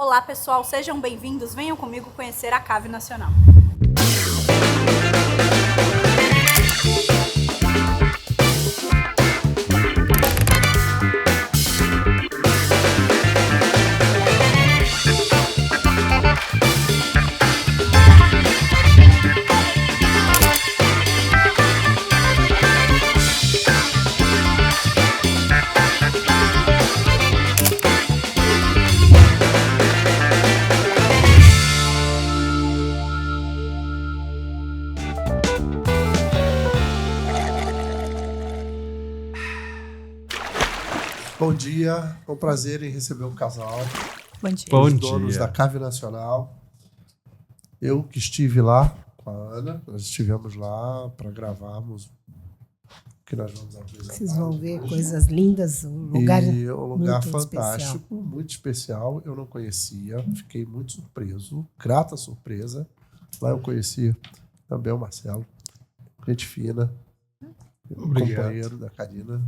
Olá, pessoal, sejam bem-vindos. Venham comigo conhecer a Cave Nacional. Bom dia, é um prazer em receber um casal. Bom dia. Os donos da Cave Nacional. Eu que estive lá com a Ana, nós estivemos lá para gravarmos o que nós vamos apresentar. Vocês vão ver coisas lindas, um lugar muito fantástico, especial. muito especial. Eu não conhecia, fiquei muito surpreso, grata surpresa. Lá eu conheci também o Marcelo, gente fina, companheiro da Karina.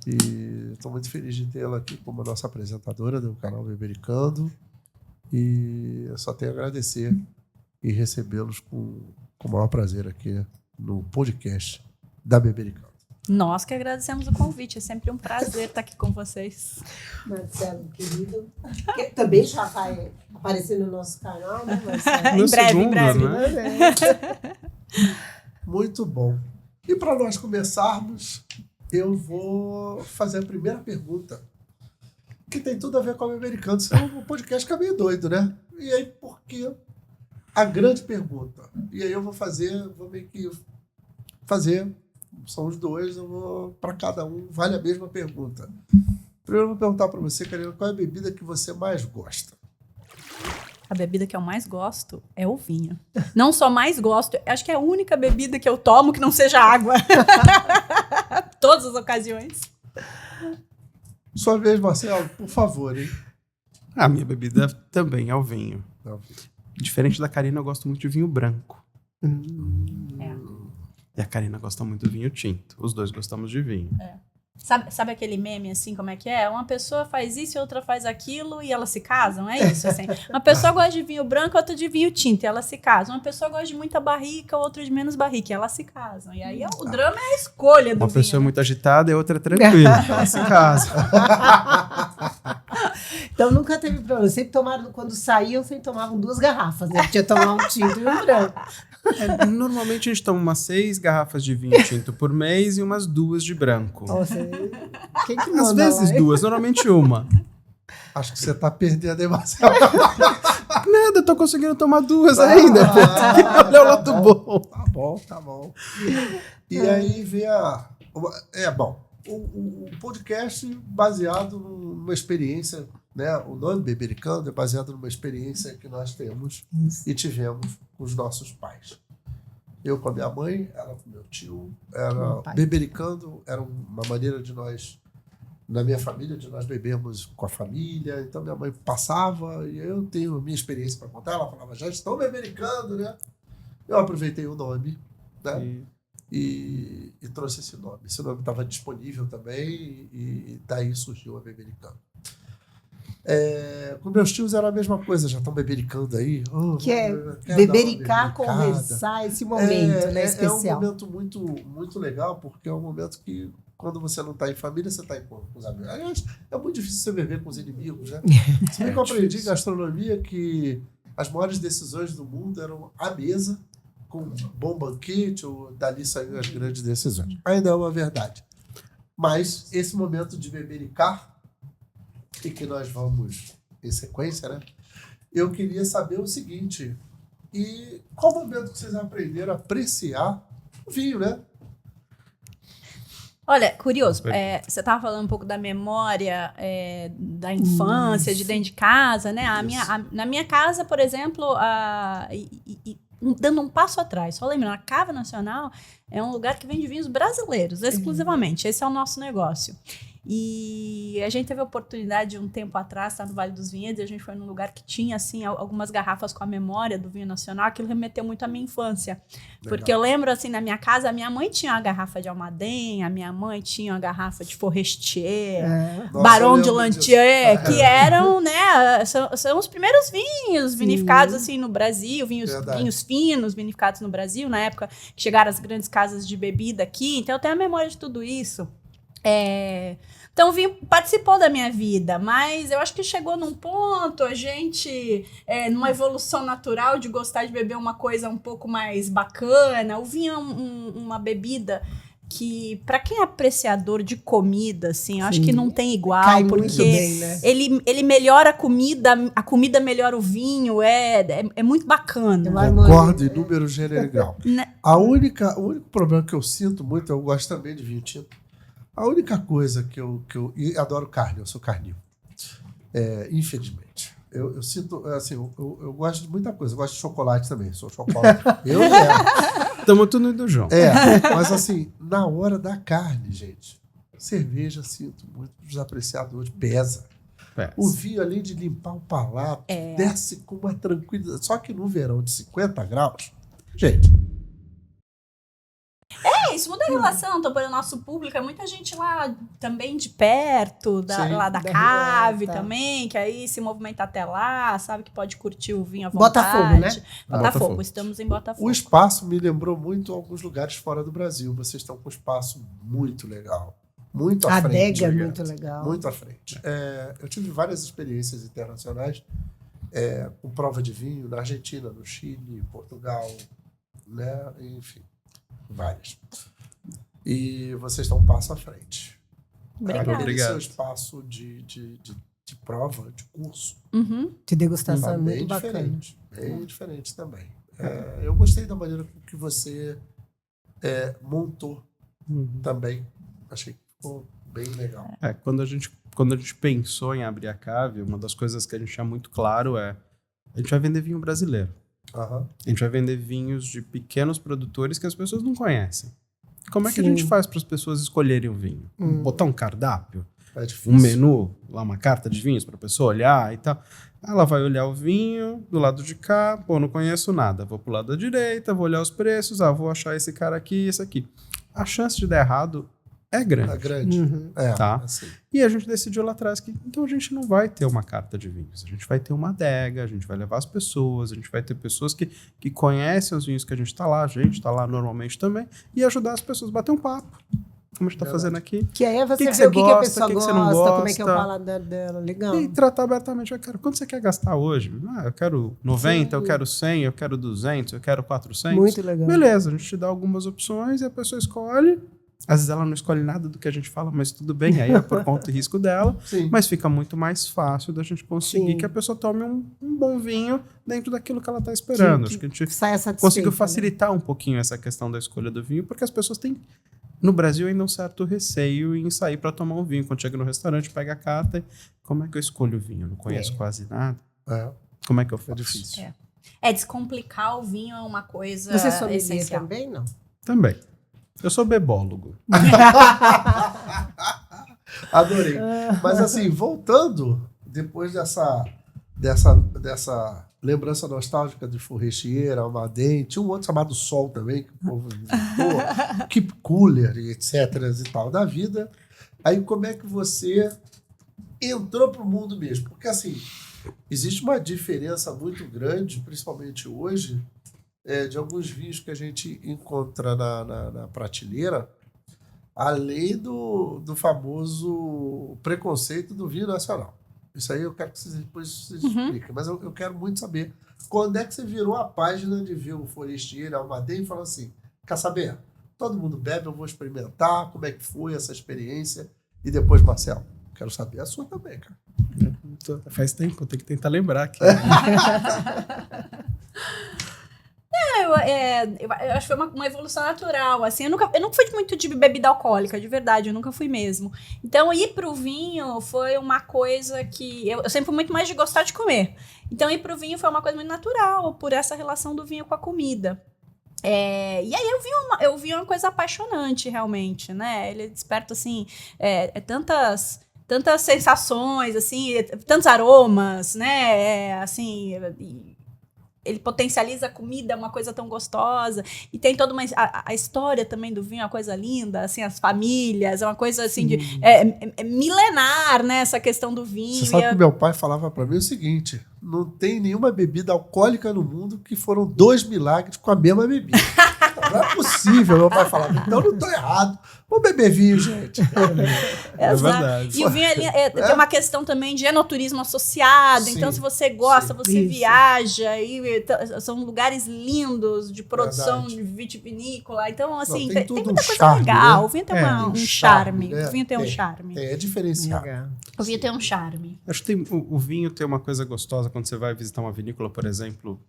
E estou muito feliz de tê-la aqui como nossa apresentadora do canal Bebericando. E eu só tenho a agradecer e recebê-los com o maior prazer aqui no podcast da Bebericando. Nós que agradecemos o convite, é sempre um prazer estar aqui com vocês. Marcelo, querido, que também já vai aparecer no nosso canal, né, Marcelo? Em breve. Né? Muito bom. E para nós começarmos, eu vou fazer a primeira pergunta, que tem tudo a ver com o Bebericando. Senão o podcast fica meio doido, né? E aí, por que a grande pergunta? E aí eu vou meio que fazer, são os dois, eu vou para cada um, vale a mesma pergunta. Primeiro eu vou perguntar para você, Karina, qual é a bebida que você mais gosta? A bebida que eu mais gosto é o vinho. Não só mais gosto, acho que é a única bebida que eu tomo que não seja água. Todas as ocasiões. Sua vez, Marcelo, por favor, hein? A minha bebida também é o vinho. Não. Diferente da Karina, eu gosto muito de vinho branco. É. E a Karina gosta muito do vinho tinto. Os dois gostamos de vinho. Sabe aquele meme, assim, como é que é? Uma pessoa faz isso e outra faz aquilo e elas se casam, é isso, assim. Uma pessoa gosta de vinho branco, outra de vinho tinto e elas se casam. Uma pessoa gosta de muita barrica, outra de menos barrica e elas se casam. E aí o drama é a escolha do Uma vinho. pessoa muito agitada e outra tranquila. Ela se casa. Então nunca teve problema. Sempre tomaram, quando saíam, sempre tomavam 2 garrafas, né? Podia tomar um tinto e um branco. Normalmente a gente toma umas 6 garrafas de vinho tinto por mês e umas 2 de branco. Nossa, quem que Às manda vezes lá, 2, normalmente uma. Acho que você está perdendo, hein, Marcelo? Nada, tô conseguindo tomar 2 ainda. Olha o lado bom. Tá bom. E aí vem o podcast baseado numa experiência, né? O nome Bebericando é baseado numa experiência que nós temos e tivemos com os nossos pais. Eu com a minha mãe, ela com meu tio. Bebericando era uma maneira de nós, na minha família, de nós bebermos com a família. Então minha mãe passava e eu tenho a minha experiência para contar. Ela falava, já estão bebericando, né? Eu aproveitei o nome, né? E trouxe esse nome. Esse nome estava disponível também e daí surgiu a Bebericando. Com meus tios era a mesma coisa, já estão bebericando aí. Que é bebericar, conversar, esse momento, né, especial. É um momento muito, muito legal, porque é um momento que, quando você não está em família, você está com os amigos. Aliás, é muito difícil você beber com os inimigos, né? Se bem que eu aprendi em gastronomia que as maiores decisões do mundo eram à mesa, com um bom banquete, ou dali saíram as grandes decisões. Ainda é uma verdade. Mas esse momento de bebericar, e que nós vamos em sequência, né? Eu queria saber o seguinte, e qual momento que vocês aprenderam a apreciar o vinho, né? Olha, curioso, você estava falando um pouco da memória da infância, de dentro de casa, né? Na minha casa, por exemplo, dando um passo atrás, só lembrando, a Cave Nacional é um lugar que vende vinhos brasileiros, exclusivamente. Esse é o nosso negócio. E a gente teve a oportunidade, um tempo atrás, estar no Vale dos Vinhedos, e a gente foi num lugar que tinha, assim, algumas garrafas com a memória do vinho nacional. Aquilo remeteu muito à minha infância. Porque eu lembro, assim, na minha casa, a minha mãe tinha uma garrafa de Almaden, a minha mãe tinha uma garrafa de Forestier, Barão de Lantier, que eram, né, são os primeiros vinhos vinificados, assim, no Brasil, vinhos finos vinificados no Brasil, na época que chegaram as grandes casas de bebida aqui. Então, eu tenho a memória de tudo isso. Então, o vinho participou da minha vida, mas eu acho que chegou num ponto, a gente, numa evolução natural de gostar de beber uma coisa um pouco mais bacana. O vinho é uma bebida que, para quem é apreciador de comida, assim, eu acho que não tem igual, cai porque muito bem, né? ele melhora a comida melhora o vinho, é muito bacana. Concordo em número, gênero e grau. O único problema que eu sinto muito, eu gosto também de vinho tinto. A única coisa que eu adoro carne, eu sou carnívoro. Infelizmente. Eu sinto, assim, eu gosto de muita coisa. Eu gosto de chocolate também, sou chocolate. Eu quero. Tamo tudo indo junto. Mas assim, na hora da carne, gente, cerveja, sinto muito dos apreciadores, pesa. O vinho, além de limpar o palato, desce com uma tranquilidade. Só que no verão de 50 graus, gente... Isso muda a relação, então, para o nosso público, é muita gente lá também de perto, lá da cave também, que aí se movimenta até lá, sabe que pode curtir o vinho à vontade. Botafogo, né? Botafogo, estamos em Botafogo. O espaço me lembrou muito alguns lugares fora do Brasil. Vocês estão com um espaço muito legal, muito à frente. A adega é muito legal. Muito à frente. Eu tive várias experiências internacionais com prova de vinho na Argentina, no Chile, Portugal, né? Enfim. Várias. E vocês estão um passo à frente. Obrigado. Seu espaço de prova, de curso. De degustação é muito bacana. Bem diferente também. Eu gostei da maneira que você montou também. Achei que ficou bem legal. Quando a gente pensou em abrir a cave, uma das coisas que a gente tinha muito claro a gente vai vender vinho brasileiro. A gente vai vender vinhos de pequenos produtores que as pessoas não conhecem. Como é que a gente faz para as pessoas escolherem o vinho? Botar um cardápio? É difícil. Um menu? Lá uma carta de vinhos para a pessoa olhar e tal? Ela vai olhar o vinho do lado de cá, não conheço nada. Vou pro lado da direita, vou olhar os preços, vou achar esse cara aqui e esse aqui. A chance de dar errado é grande. É grande. Tá? Assim. E a gente decidiu lá atrás que então a gente não vai ter uma carta de vinhos, a gente vai ter uma adega, a gente vai levar as pessoas, a gente vai ter pessoas que conhecem os vinhos que a gente tá lá normalmente também, e ajudar as pessoas a bater um papo, como a gente tá fazendo aqui. Que aí você que vê o que a gosta, pessoa que gosta, você não gosta, como é que é o paladar dela, legal. E tratar abertamente, quanto você quer gastar hoje? Eu quero 90, eu quero 100, eu quero 200, eu quero 400. Muito legal. Beleza, a gente te dá algumas opções e a pessoa escolhe. Às vezes ela não escolhe nada do que a gente fala, mas tudo bem, aí é por conta e risco dela. Sim. Mas fica muito mais fácil da gente conseguir que a pessoa tome um bom vinho dentro daquilo que ela está esperando. Acho que a gente conseguiu facilitar um pouquinho essa questão da escolha do vinho, porque as pessoas têm, no Brasil, ainda um certo receio em sair para tomar um vinho. Quando chega no restaurante, pega a carta e como é que eu escolho o vinho? Eu não conheço quase nada. Como é que eu faço? É difícil. Descomplicar o vinho é uma coisa Você sommelier essencial. também, não? Também. Eu sou bebólogo. Adorei. Mas assim, voltando, depois dessa lembrança nostálgica de Forestier, Almaden, tinha um outro chamado Sol também, que o povo inventou, Keep Cooler, e etc. e tal, da vida. Aí como é que você entrou pro mundo mesmo? Porque assim, existe uma diferença muito grande, principalmente hoje, de alguns vinhos que a gente encontra na prateleira, além do famoso preconceito do vinho nacional. Isso aí eu quero que depois vocês expliquem. Mas eu quero muito saber quando é que você virou a página de ver o Forestier, Almaden e falou assim, quer saber? Todo mundo bebe, eu vou experimentar, como é que foi essa experiência. E depois, Marcelo, quero saber a sua também, cara. Faz tempo, eu tenho que tentar lembrar aqui. Eu acho que foi uma evolução natural, assim, eu nunca fui muito de bebida alcoólica, de verdade, eu nunca fui mesmo. Então, ir pro vinho foi uma coisa que eu sempre fui muito mais de gostar de comer. Então, ir pro vinho foi uma coisa muito natural, por essa relação do vinho com a comida. E aí eu vi uma coisa apaixonante, realmente, né? Ele desperta, assim, tantas sensações, assim, tantos aromas, né? Assim, ele potencializa a comida, é uma coisa tão gostosa. E tem toda a história também do vinho, é uma coisa linda, assim, as famílias, é uma coisa, assim, milenar, né? Essa questão do vinho. Você sabe que meu pai falava para mim o seguinte: não tem nenhuma bebida alcoólica no mundo que foram 2 milagres com a mesma bebida. Não é possível, meu pai falava. Então não estou errado. Vamos beber vinho, gente. É verdade. E o vinho tem uma questão também de enoturismo associado. Sim, então, se você gosta, você viaja. E são lugares lindos de produção de vitivinícola. Então, assim, tem muita coisa charme, legal. Né? O vinho tem um charme. Né? O vinho tem um charme. É diferenciado. O vinho tem um charme. Acho que o vinho tem uma coisa gostosa quando você vai visitar uma vinícola, por exemplo.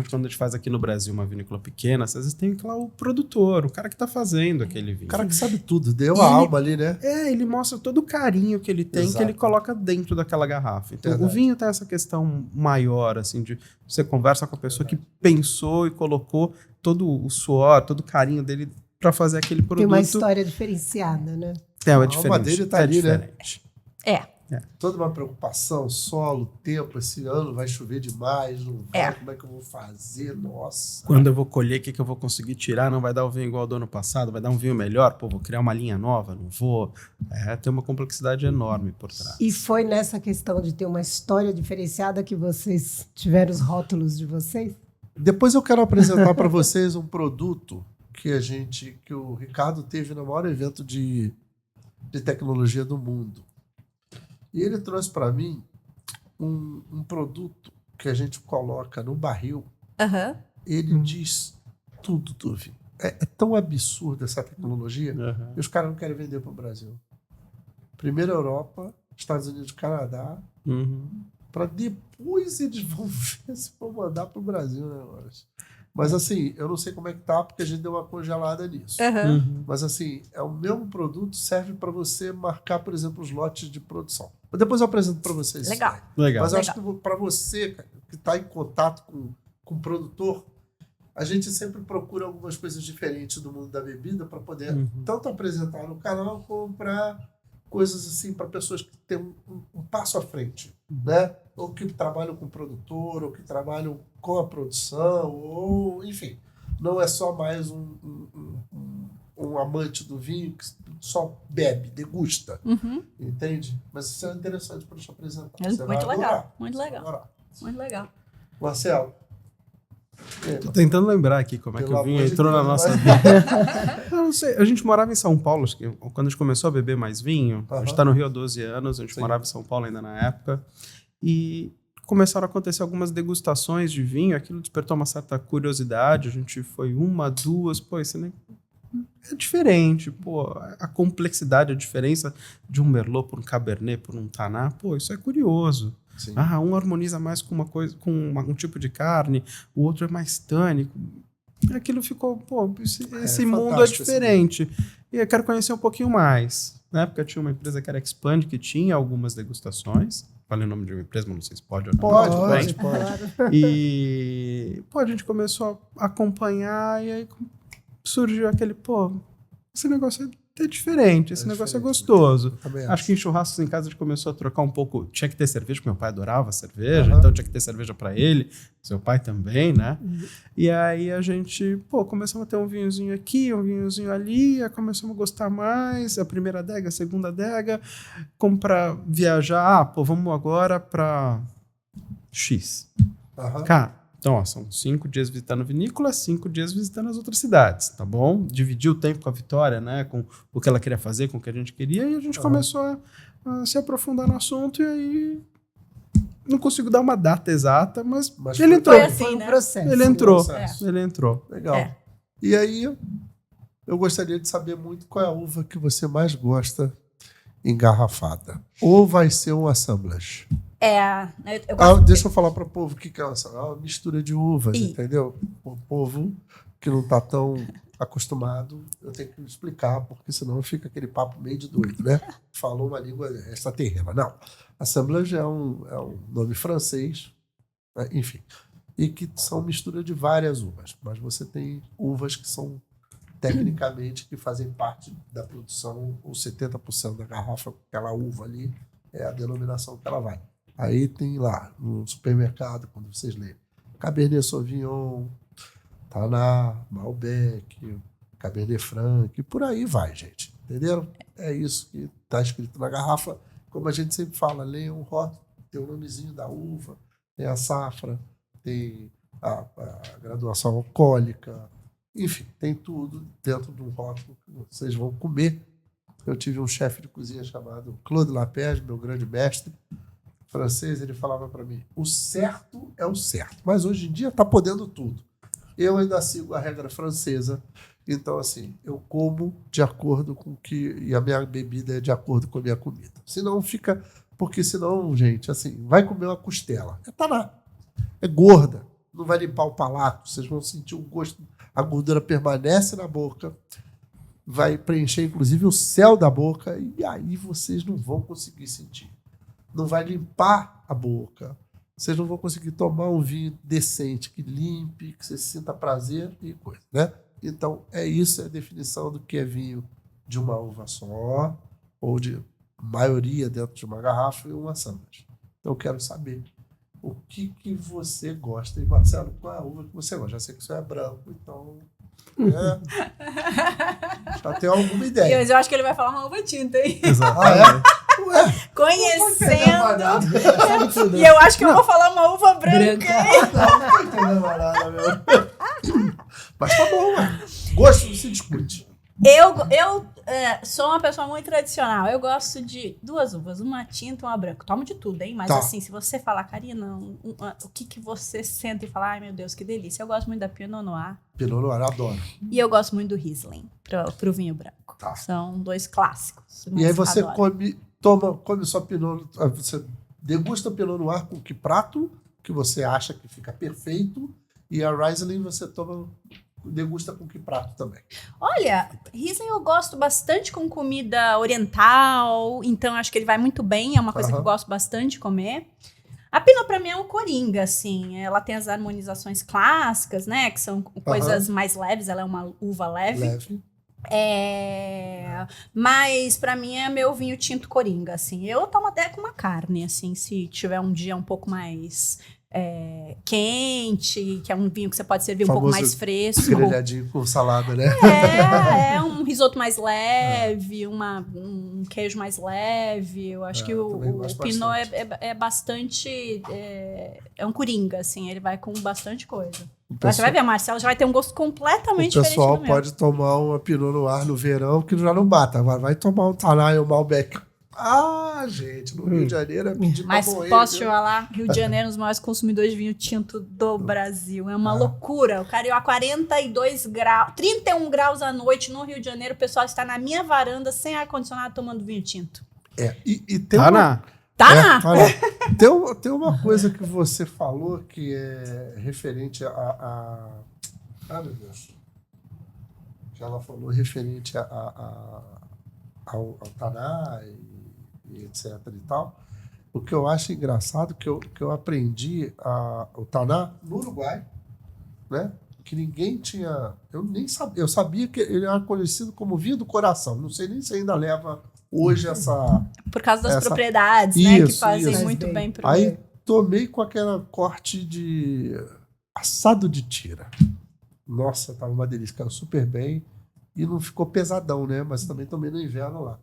Quando a gente faz aqui no Brasil uma vinícola pequena, às vezes tem lá o produtor, o cara que está fazendo aquele vinho. O cara que sabe tudo, deu a alma ali, né? Ele mostra todo o carinho que ele tem, que ele coloca dentro daquela garrafa. Então, o vinho tem essa questão maior, assim, de você conversa com a pessoa que pensou e colocou todo o suor, todo o carinho dele para fazer aquele produto. Tem uma história diferenciada, né? É diferente. A alma dele tá ali, diferente. Né? Toda uma preocupação, solo, tempo, esse ano vai chover demais, não vai, como é que eu vou fazer? Nossa. Quando eu vou colher, o que eu vou conseguir tirar? Não vai dar o vinho igual ao do ano passado, vai dar um vinho melhor? Pô, vou criar uma linha nova? Não vou. Tem uma complexidade enorme por trás. E foi nessa questão de ter uma história diferenciada que vocês tiveram os rótulos de vocês? Depois eu quero apresentar para vocês um produto que o Ricardo teve no maior evento de tecnologia do mundo. E ele trouxe para mim um produto que a gente coloca no barril. Ele diz tudo do vinho. É tão absurda essa tecnologia e os caras não querem vender para o Brasil. Primeiro Europa, Estados Unidos, Canadá, para depois eles vão ver se vão mandar para o Brasil, né, Maurício? Mas assim, eu não sei como é que tá, porque a gente deu uma congelada nisso. Mas assim, é o mesmo produto, serve para você marcar, por exemplo, os lotes de produção. Depois eu apresento para vocês. Legal. Mas eu acho que para você que está em contato com o produtor, a gente sempre procura algumas coisas diferentes do mundo da bebida para poder tanto apresentar no canal como para coisas assim, para pessoas que têm um passo à frente, né? Ou que trabalham com o produtor, ou que trabalham com a produção, ou enfim, não é só mais um amante do vinho que só bebe, degusta, entende? Mas isso é interessante para te apresentar. Muito legal, muito legal. Muito legal. Marcelo. Tô tentando lembrar aqui como é que o vinho entrou na nossa vida. Eu não sei, a gente morava em São Paulo, acho que quando a gente começou a beber mais vinho, a gente está no Rio há 12 anos, a gente morava em São Paulo ainda na época, e começaram a acontecer algumas degustações de vinho, aquilo despertou uma certa curiosidade, a gente foi 1, 2, pô, isso é diferente, pô, a complexidade, a diferença de um Merlot por um Cabernet, por um Taná, pô, isso é curioso. Sim. Um harmoniza mais com uma coisa, com um tipo de carne, o outro é mais tânico. Aquilo ficou, pô, esse mundo é diferente. E eu quero conhecer um pouquinho mais. Na época tinha uma empresa que era Expand, que tinha algumas degustações. Falei o nome de uma empresa, mas não sei se pode ou não. Pode. E, pô, a gente começou a acompanhar e aí surgiu aquele, pô, esse negócio é diferente, esse negócio é gostoso. Acho que em churrascos em casa a gente começou a trocar um pouco. Tinha que ter cerveja, porque meu pai adorava cerveja, então tinha que ter cerveja para ele, seu pai também, né? E aí a gente, pô, começamos a ter um vinhozinho aqui, um vinhozinho ali, aí começamos a gostar mais, a primeira adega, a segunda adega, como para viajar, pô, vamos agora para X. Cara, então, ó, são 5 dias visitando vinícola, 5 dias visitando as outras cidades, tá bom? Dividiu o tempo com a Vitória, né? Com o que ela queria fazer, com o que a gente queria, e a gente começou a se aprofundar no assunto, e aí não consigo dar uma data exata, mas ele entrou. Foi assim, né? Ele entrou. Ele entrou. Legal. E aí, eu gostaria de saber muito qual é a uva que você mais gosta engarrafada. Ou vai ser um assemblage? Deixa eu falar para o povo o que é uma mistura de uvas, entendeu? O povo que não está tão acostumado, eu tenho que explicar, porque senão fica aquele papo meio de doido, né? Falou uma língua extraterrena. Não. Assemblage é um nome francês, né? Enfim. e que são mistura de várias uvas. Mas você tem uvas que são tecnicamente que fazem parte da produção, ou 70% da garrafa, aquela uva ali, é a denominação que ela vai. Aí tem lá no supermercado, quando vocês lerem, Cabernet Sauvignon, Taná, Malbec, Cabernet Franc, e por aí vai, gente. Entenderam? É isso que está escrito na garrafa. Como a gente sempre fala, leiam o rótulo, tem o nomezinho da uva, tem a safra, tem a graduação alcoólica, enfim, tem tudo dentro de um rótulo que vocês vão comer. Eu tive um chefe de cozinha chamado Claude Lapage, meu grande mestre francês, ele falava para mim, o certo é o certo, mas hoje em dia está podendo tudo. Eu ainda sigo a regra francesa, então assim, eu como de acordo com que, e a minha bebida é de acordo com a minha comida. Senão fica, porque senão, gente, assim, vai comer uma costela, é taná, é gorda, não vai limpar o palato, vocês vão sentir o gosto, a gordura permanece na boca, vai preencher inclusive o céu da boca, e aí vocês não vão conseguir sentir. Não vai limpar a boca. Vocês não vão conseguir tomar um vinho decente, que limpe, que você sinta prazer e coisa, né? Então, é isso, é a definição do que é vinho de uma uva só, ou de maioria dentro de uma garrafa e uma sandwich. Então, eu quero saber o que você gosta. E, Marcelo, qual é a uva que você gosta? Já sei que isso é branco, então... já tem alguma ideia. Mas eu acho que ele vai falar uma uva tinta, hein? Exato. Ué? Conhecendo. E eu acho que eu vou falar uma uva branca. Não entendendo nada, meu. Mas tá bom, ué. Gosto não se discute. Eu sou uma pessoa muito tradicional. Eu gosto de 2 uvas, uma tinta e uma branca. Tomo de tudo, hein? Mas assim, se você falar, Karina, o que você sente e fala, ai meu Deus, que delícia. Eu gosto muito da Pinot Noir. Pinot Noir, adoro. E eu gosto muito do Riesling, pro vinho branco. Tá. São 2 clássicos. E aí você come sua Pinot, você degusta o Pinot Noir com que prato que você acha que fica perfeito, e a Riesling você degusta com que prato também? Olha, Riesling eu gosto bastante com comida oriental, então acho que ele vai muito bem, é uma coisa que eu gosto bastante de comer. A Pinot pra mim é um coringa, assim, ela tem as harmonizações clássicas, né, que são coisas mais leves, ela é uma uva leve. Mas pra mim é meu vinho tinto coringa, assim. Eu tomo até com uma carne, assim, se tiver um dia um pouco mais quente, que é um vinho que você pode servir um pouco mais fresco. Grelhadinho com salada, né? É um risoto mais leve, um queijo mais leve. Eu acho que o Pinot é bastante... É um coringa, assim, ele vai com bastante coisa. Você vai ver, a Marcela já vai ter um gosto completamente diferente do meu. O pessoal pode tomar uma Pinot Noir no verão, que já não mata. Agora vai tomar um Taná e um Malbec. Ah, gente, no Rio de Janeiro é pedir pra morrer. Mas posso te falar, Rio de Janeiro é um dos maiores consumidores de vinho tinto do Brasil. É uma loucura. O cara, a 42 graus, 31 graus à noite no Rio de Janeiro, o pessoal está na minha varanda, sem ar-condicionado, tomando vinho tinto. E tem Taná. Tem uma coisa que você falou que é referente a meu Deus. Que ela falou referente ao Taná e etc e tal. O que eu acho engraçado que eu aprendi o Taná no Uruguai, né? Que ninguém tinha... Eu nem sabia. Eu sabia que ele era conhecido como vinho do coração. Não sei nem se ainda leva hoje essa... Por causa das propriedades, né? Que fazem muito bem pro... Aí tomei com aquela corte de assado de tira. Nossa, tava uma delícia. Caiu super bem. E não ficou pesadão, né? Mas também tomei no inverno lá.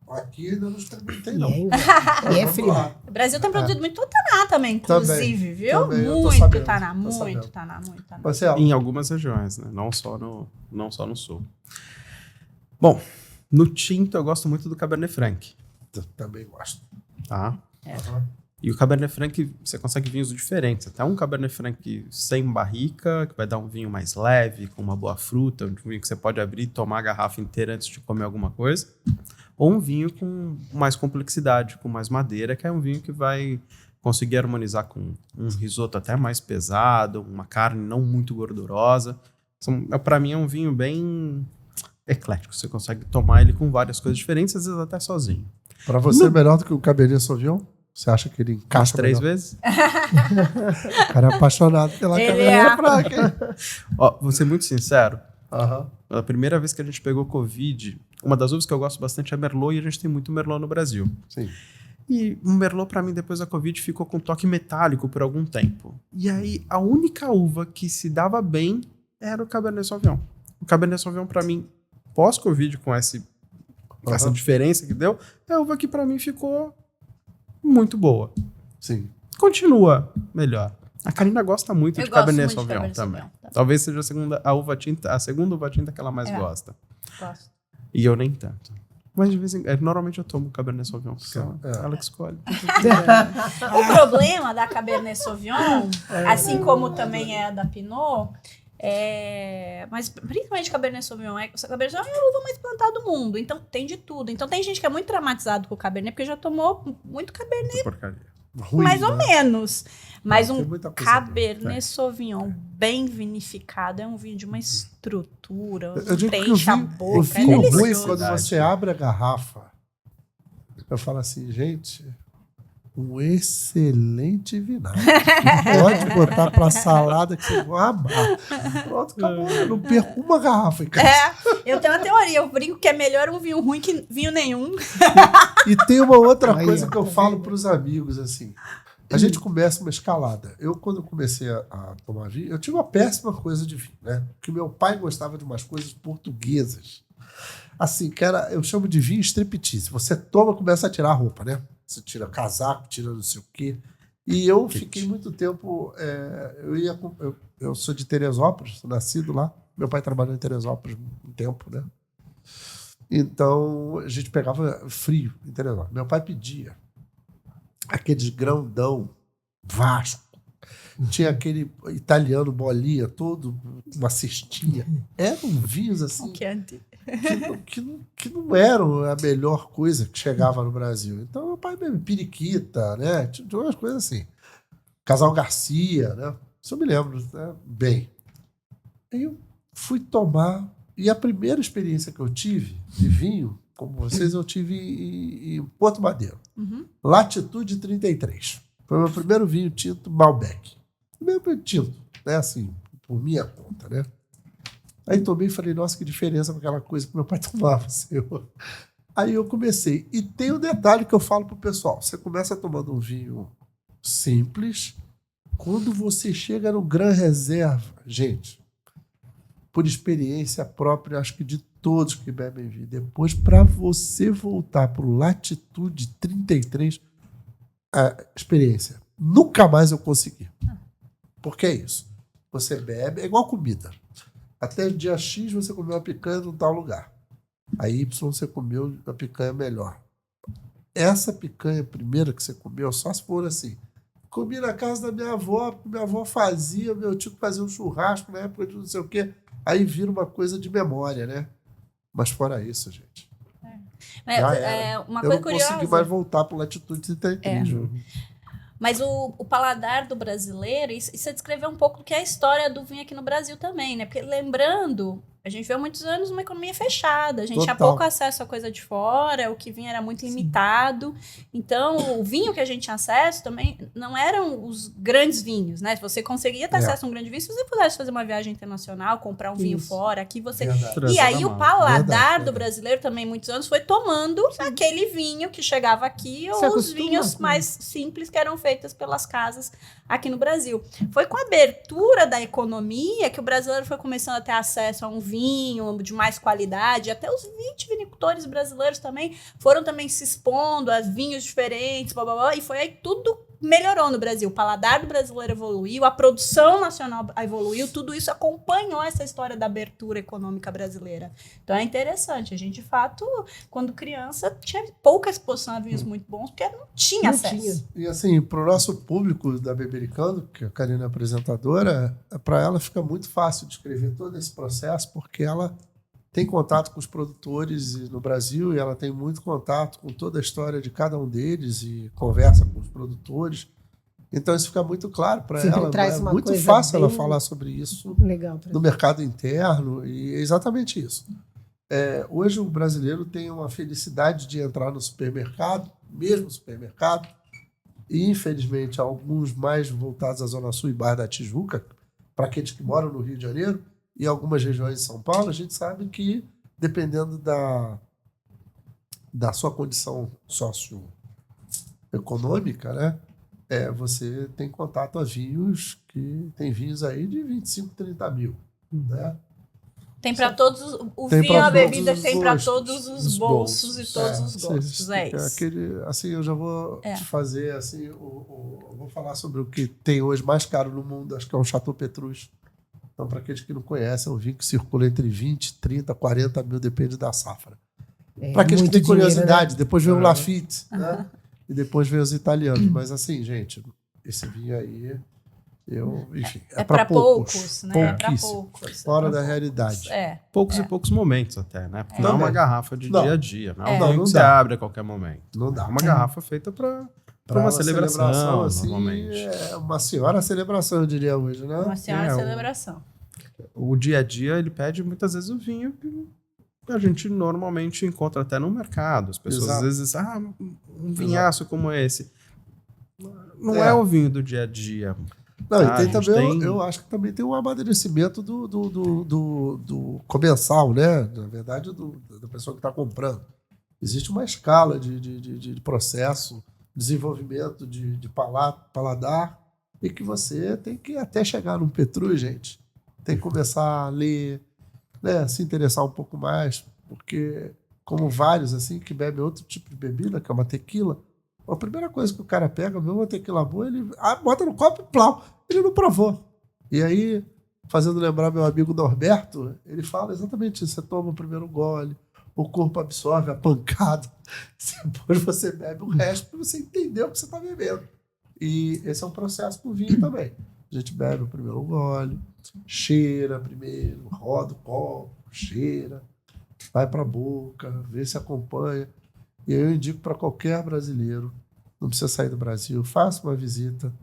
Aqui ainda não experimentei, não. E é frio. O Brasil tem produzido muito Taná também, inclusive, viu? Também, muito Taná, muito Taná. Marcelo. Em algumas regiões, né? Não só no sul. Bom, no tinto eu gosto muito do Cabernet Franc. Eu também gosto. Tá? E o Cabernet Franc, você consegue vinhos diferentes. Até um Cabernet Franc sem barrica, que vai dar um vinho mais leve, com uma boa fruta, um vinho que você pode abrir e tomar a garrafa inteira antes de comer alguma coisa. Ou um vinho com mais complexidade, com mais madeira, que é um vinho que vai conseguir harmonizar com um risoto até mais pesado, uma carne não muito gordurosa. Para mim é um vinho bem eclético. Você consegue tomar ele com várias coisas diferentes, às vezes até sozinho. Para você é melhor do que o Cabernet Sauvignon? Você acha que ele encaixa 3 melhor? vezes? O cara é apaixonado pela Cabernet Franc. Ó, vou ser muito sincero. Aham. A primeira vez que a gente pegou Covid, uma das uvas que eu gosto bastante é Merlot, e a gente tem muito Merlot no Brasil. Sim. E o Merlot, pra mim, depois da Covid, ficou com toque metálico por algum tempo. E aí, a única uva que se dava bem era o Cabernet Sauvignon. O Cabernet Sauvignon, pra mim, pós-Covid, com essa diferença que deu, é a uva que pra mim ficou muito boa. Sim. Continua melhor. A Karina gosta muito de Cabernet muito de Sauvignon Cabernet também. Sauvignon. Talvez seja a segunda uva tinta que ela mais gosta. Gosto. E eu nem tanto. Mas de vez em quando, normalmente eu tomo Cabernet Sauvignon, porque ela que escolhe. O problema da Cabernet Sauvignon, assim como também é a da Pinot, mas principalmente Cabernet Sauvignon, Cabernet Sauvignon é a uva mais plantada do mundo, então tem de tudo. Então tem gente que é muito traumatizado com o Cabernet, porque já tomou muito Cabernet, Ruim, mais ou menos. Mas Tem um muita coisa Cabernet Sauvignon bem vinificado é um vinho de uma estrutura, Eu digo que preenche a o boca, é vinho ruim, delicioso. quando você abre a garrafa, eu falo assim, gente, um excelente vinagre. Pode botar pra salada que você vai amar. Pronto, acabou. Eu não perco uma garrafa em casa. Eu tenho uma teoria, eu brinco que é melhor um vinho ruim que vinho nenhum. E tem uma outra Aí, coisa ó, que eu tá falo vendo? pros amigos, assim. A gente começa uma escalada. Quando eu comecei a tomar vinho, eu tive uma péssima coisa de vinho, né? Porque meu pai gostava de umas coisas portuguesas. Assim, que era, eu chamo de vinho striptease. Você toma, começa a tirar a roupa, né? Você tira casaco, tira não sei o quê. E eu fiquei muito tempo... eu sou de Teresópolis, sou nascido lá. Meu pai trabalhou em Teresópolis um tempo, né? Então, a gente pegava frio em Teresópolis. Meu pai pedia aqueles grandão Vasco. Tinha aquele italiano bolinha, todo uma cestinha. Eram vinhos assim que não eram a melhor coisa que chegava no Brasil. Então, meu pai bebe periquita, né? Tinha umas coisas assim. Casal Garcia, né? Isso eu me lembro, né? Bem. Aí eu fui tomar, e a primeira experiência que eu tive de vinho, como vocês, eu tive em Porto Madeiro. Latitude 33. Foi o meu primeiro vinho tinto Malbec. Primeiro vinho tinto, né? Assim, por minha conta, né? Aí tomei e falei, nossa, que diferença com aquela coisa que meu pai tomava, senhor. Aí eu comecei. E tem um detalhe que eu falo pro pessoal. Você começa tomando um vinho simples. Quando você chega no Gran Reserva, gente, por experiência própria, acho que de todos que bebem vinho, depois, para você voltar para o Latitude 33, a experiência, nunca mais eu consegui. Porque é isso. Você bebe, é igual comida. Até o dia X você comeu uma picanha num tal lugar. Aí Y você comeu a picanha melhor. Essa picanha primeira que você comeu, só se for assim. Comi na casa da minha avó, porque minha avó fazia, meu tio fazia um churrasco na época de não sei o quê. Aí vira uma coisa de memória, né? Mas fora isso, gente. Uma coisa curiosa. Eu não consegui mais voltar para o Latitude 33. Mas o paladar do brasileiro, isso você descreveu um pouco do que é a história do vinho aqui no Brasil também, né? Porque lembrando, a gente veio há muitos anos uma economia fechada, a gente tinha pouco acesso a coisa de fora, o que vinha era muito limitado. Então, o vinho que a gente tinha acesso também não eram os grandes vinhos, né? Você conseguia ter acesso a um grande vinho se você pudesse fazer uma viagem internacional, comprar um vinho fora, aqui você... E aí o paladar do brasileiro também, muitos anos, foi tomando aquele vinho que chegava aqui, ou os vinhos mais simples que eram feitos pelas casas aqui no Brasil. Foi com a abertura da economia que o brasileiro foi começando a ter acesso a um vinho de mais qualidade, até os viticultores brasileiros também foram também se expondo a vinhos diferentes, blá, blá, blá, e foi aí tudo melhorou no Brasil. O paladar do brasileiro evoluiu, a produção nacional evoluiu, tudo isso acompanhou essa história da abertura econômica brasileira. Então é interessante. A gente, de fato, quando criança, tinha pouca exposição a vinhos muito bons, porque não tinha acesso. E assim, para o nosso público da Bebericando, que a Karina é apresentadora, para ela fica muito fácil descrever todo esse processo, porque ela tem contato com os produtores no Brasil e ela tem muito contato com toda a história de cada um deles e conversa com os produtores. Então isso fica muito claro para ela. É muito fácil ela falar sobre isso no mercado interno e é exatamente isso. Hoje o brasileiro tem uma felicidade de entrar no supermercado, mesmo supermercado, e infelizmente alguns mais voltados à Zona Sul e Barra da Tijuca, para aqueles que moram no Rio de Janeiro e algumas regiões de São Paulo, a gente sabe que, dependendo da sua condição socioeconômica, né, você tem contato a vinhos que tem vinhos aí de 25, 30 mil, né? Tem para todos, o vinho, a bebida tem para todos os bolsos e todos os gostos. É isso. Assim, eu já vou fazer assim, eu vou falar sobre o que tem hoje mais caro no mundo, acho que é um Chateau Petrus. Então, para aqueles que não conhecem, é um vinho que circula entre 20, 30, 40 mil, depende da safra. Para aqueles que têm curiosidade, né? Depois vem o Lafite, né? E depois vem os italianos. Mas assim, gente, esse vinho aí... enfim, é para poucos, né? É para poucos. Fora da realidade. Poucos e poucos momentos até, né? Porque não é uma garrafa de dia a dia. Não é um vinho que você abre a qualquer momento. Não dá. É uma garrafa feita para uma celebração assim, normalmente. É uma senhora celebração, eu diria hoje, né? Uma senhora celebração. O dia a dia, ele pede muitas vezes o vinho que a gente normalmente encontra até no mercado. As pessoas às vezes um vinhaço como esse. Não é o vinho do dia a dia. Não, e tem também, eu acho que também tem um amadurecimento do comensal, né? Na verdade, da pessoa que está comprando. Existe uma escala de processo, desenvolvimento de paladar, e que você tem que até chegar num Petrus, gente. Tem que começar a ler, né? Se interessar um pouco mais, porque como vários assim que bebem outro tipo de bebida, que é uma tequila, a primeira coisa que o cara pega, mesmo uma tequila boa, ele bota no copo e plau. Ele não provou. E aí, fazendo lembrar meu amigo Norberto, ele fala exatamente isso. Você toma o primeiro gole, o corpo absorve a pancada, depois você bebe o resto para você entender o que você está bebendo. E esse é um processo com o vinho também. A gente bebe o primeiro gole, cheira primeiro, roda o copo, cheira, vai para a boca, vê se acompanha. E eu indico para qualquer brasileiro, não precisa sair do Brasil, faça uma visita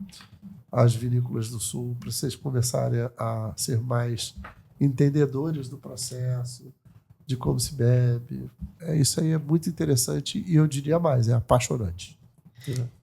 às vinícolas do Sul, para vocês começarem a ser mais entendedores do processo, de como se bebe. Isso aí é muito interessante e eu diria mais, é apaixonante.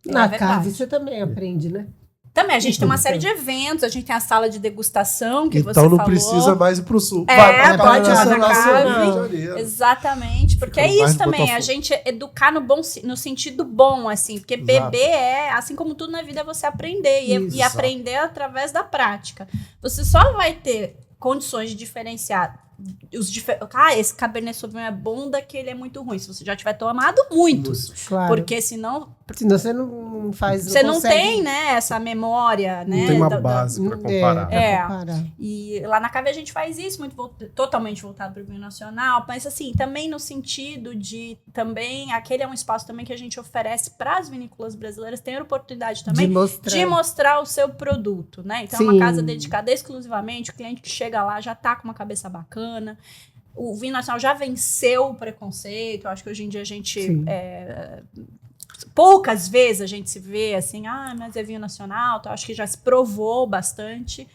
Na Cave você também aprende, né? Também, a gente tem uma série de eventos, a gente tem a sala de degustação que você falou. Então não precisa mais ir para o Sul. Pode ir na Cave. Exatamente, porque é isso também, a gente educar no sentido bom, assim, porque beber assim como tudo na vida, é você aprender e aprender através da prática. Você só vai ter condições de diferenciar esse Cabernet Sauvignon é bom, daquele é muito ruim. Se você já tiver tomado muitos. Claro. Porque senão você não faz... Você não tem, né, essa memória, né? Não tem uma base para comparar. E lá na Cave a gente faz isso, totalmente voltado para o vinho nacional, mas assim, também no sentido de também, aquele é um espaço também que a gente oferece para as vinícolas brasileiras ter a oportunidade também de mostrar o seu produto, né? Então é uma casa dedicada exclusivamente, o cliente que chega lá já tá com uma cabeça bacana. O vinho nacional já venceu o preconceito. Eu acho que hoje em dia a gente poucas vezes a gente se vê assim, mas é vinho nacional, então acho que já se provou bastante.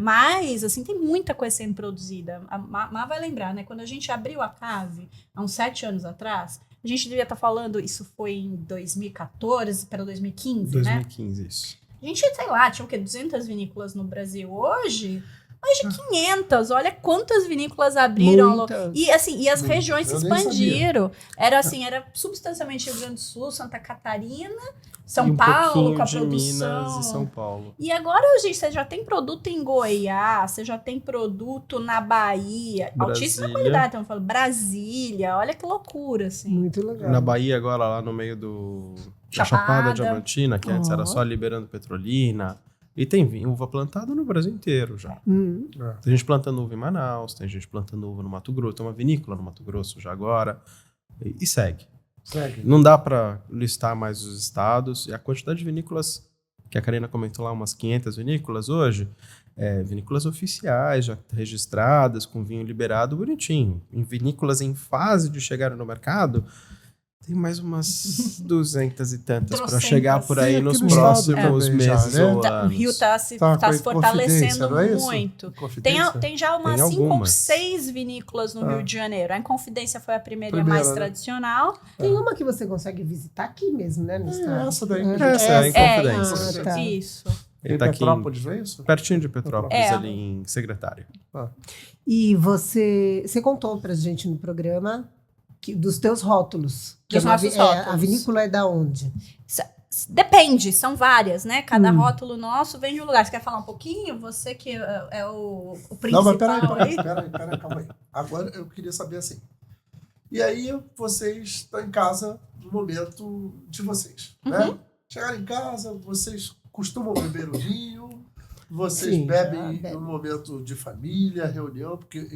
Mas assim, tem muita coisa sendo produzida. A Má vai lembrar, né? Quando a gente abriu a Cave há uns 7 anos atrás, a gente devia estar falando, isso foi em 2014 para 2015, 2015, né? Isso. A gente, sei lá, tinha o quê? 200 vinícolas no Brasil. Hoje, mais de 500. Olha quantas vinícolas abriram. E assim, e as regiões se expandiram. Era assim, era substancialmente Rio Grande do Sul, Santa Catarina, São Paulo, com a produção. Minas e São Paulo. E agora, gente, você já tem produto em Goiás, você já tem produto na Bahia. Brasília. Altíssima qualidade, estamos falando. Brasília, olha que loucura, assim. Muito legal. Na Bahia, agora, lá no meio da Chapada Diamantina, que antes era só liberando Petrolina. E tem uva plantada no Brasil inteiro já. Tem gente plantando uva em Manaus, tem gente plantando uva no Mato Grosso, tem uma vinícola no Mato Grosso já agora. E segue. Não dá para listar mais os estados. E a quantidade de vinícolas, que a Karina comentou lá, umas 500 vinícolas hoje, vinícolas oficiais, já registradas, com vinho liberado bonitinho. Em vinícolas em fase de chegar no mercado, Tem mais umas 200 e tantas para 300. chegar por aí nos no próximos estado meses já, né? ou O Rio anos. está se Tá com fortalecendo Inconfidência, não é isso? muito. Inconfidência? Tem já umas Tem 5 ou algumas. 6 vinícolas no Rio de Janeiro. A Inconfidência foi a primeira e a Primeira, mais né? tradicional. Tem uma que você consegue visitar aqui mesmo, né? No estado. Essa daí. Essa é a Inconfidência. Isso, tá. isso. Ele Em tá aqui Petrópolis, não é isso? pertinho de Petrópolis, É. ali em Secretário. E você contou pra gente no programa dos teus rótulos. Dos Que nossos a rótulos. vinícola é da onde? Depende, são várias, né? Cada rótulo nosso vem de um lugar. Você quer falar um pouquinho? Você que é o principal Não, mas peraí, aí. calma aí. Agora eu queria saber assim. E aí vocês estão em casa no momento de vocês, né? Chegaram em casa, vocês costumam beber o vinho, vocês Sim, bebem bebe. no momento de família, reunião, porque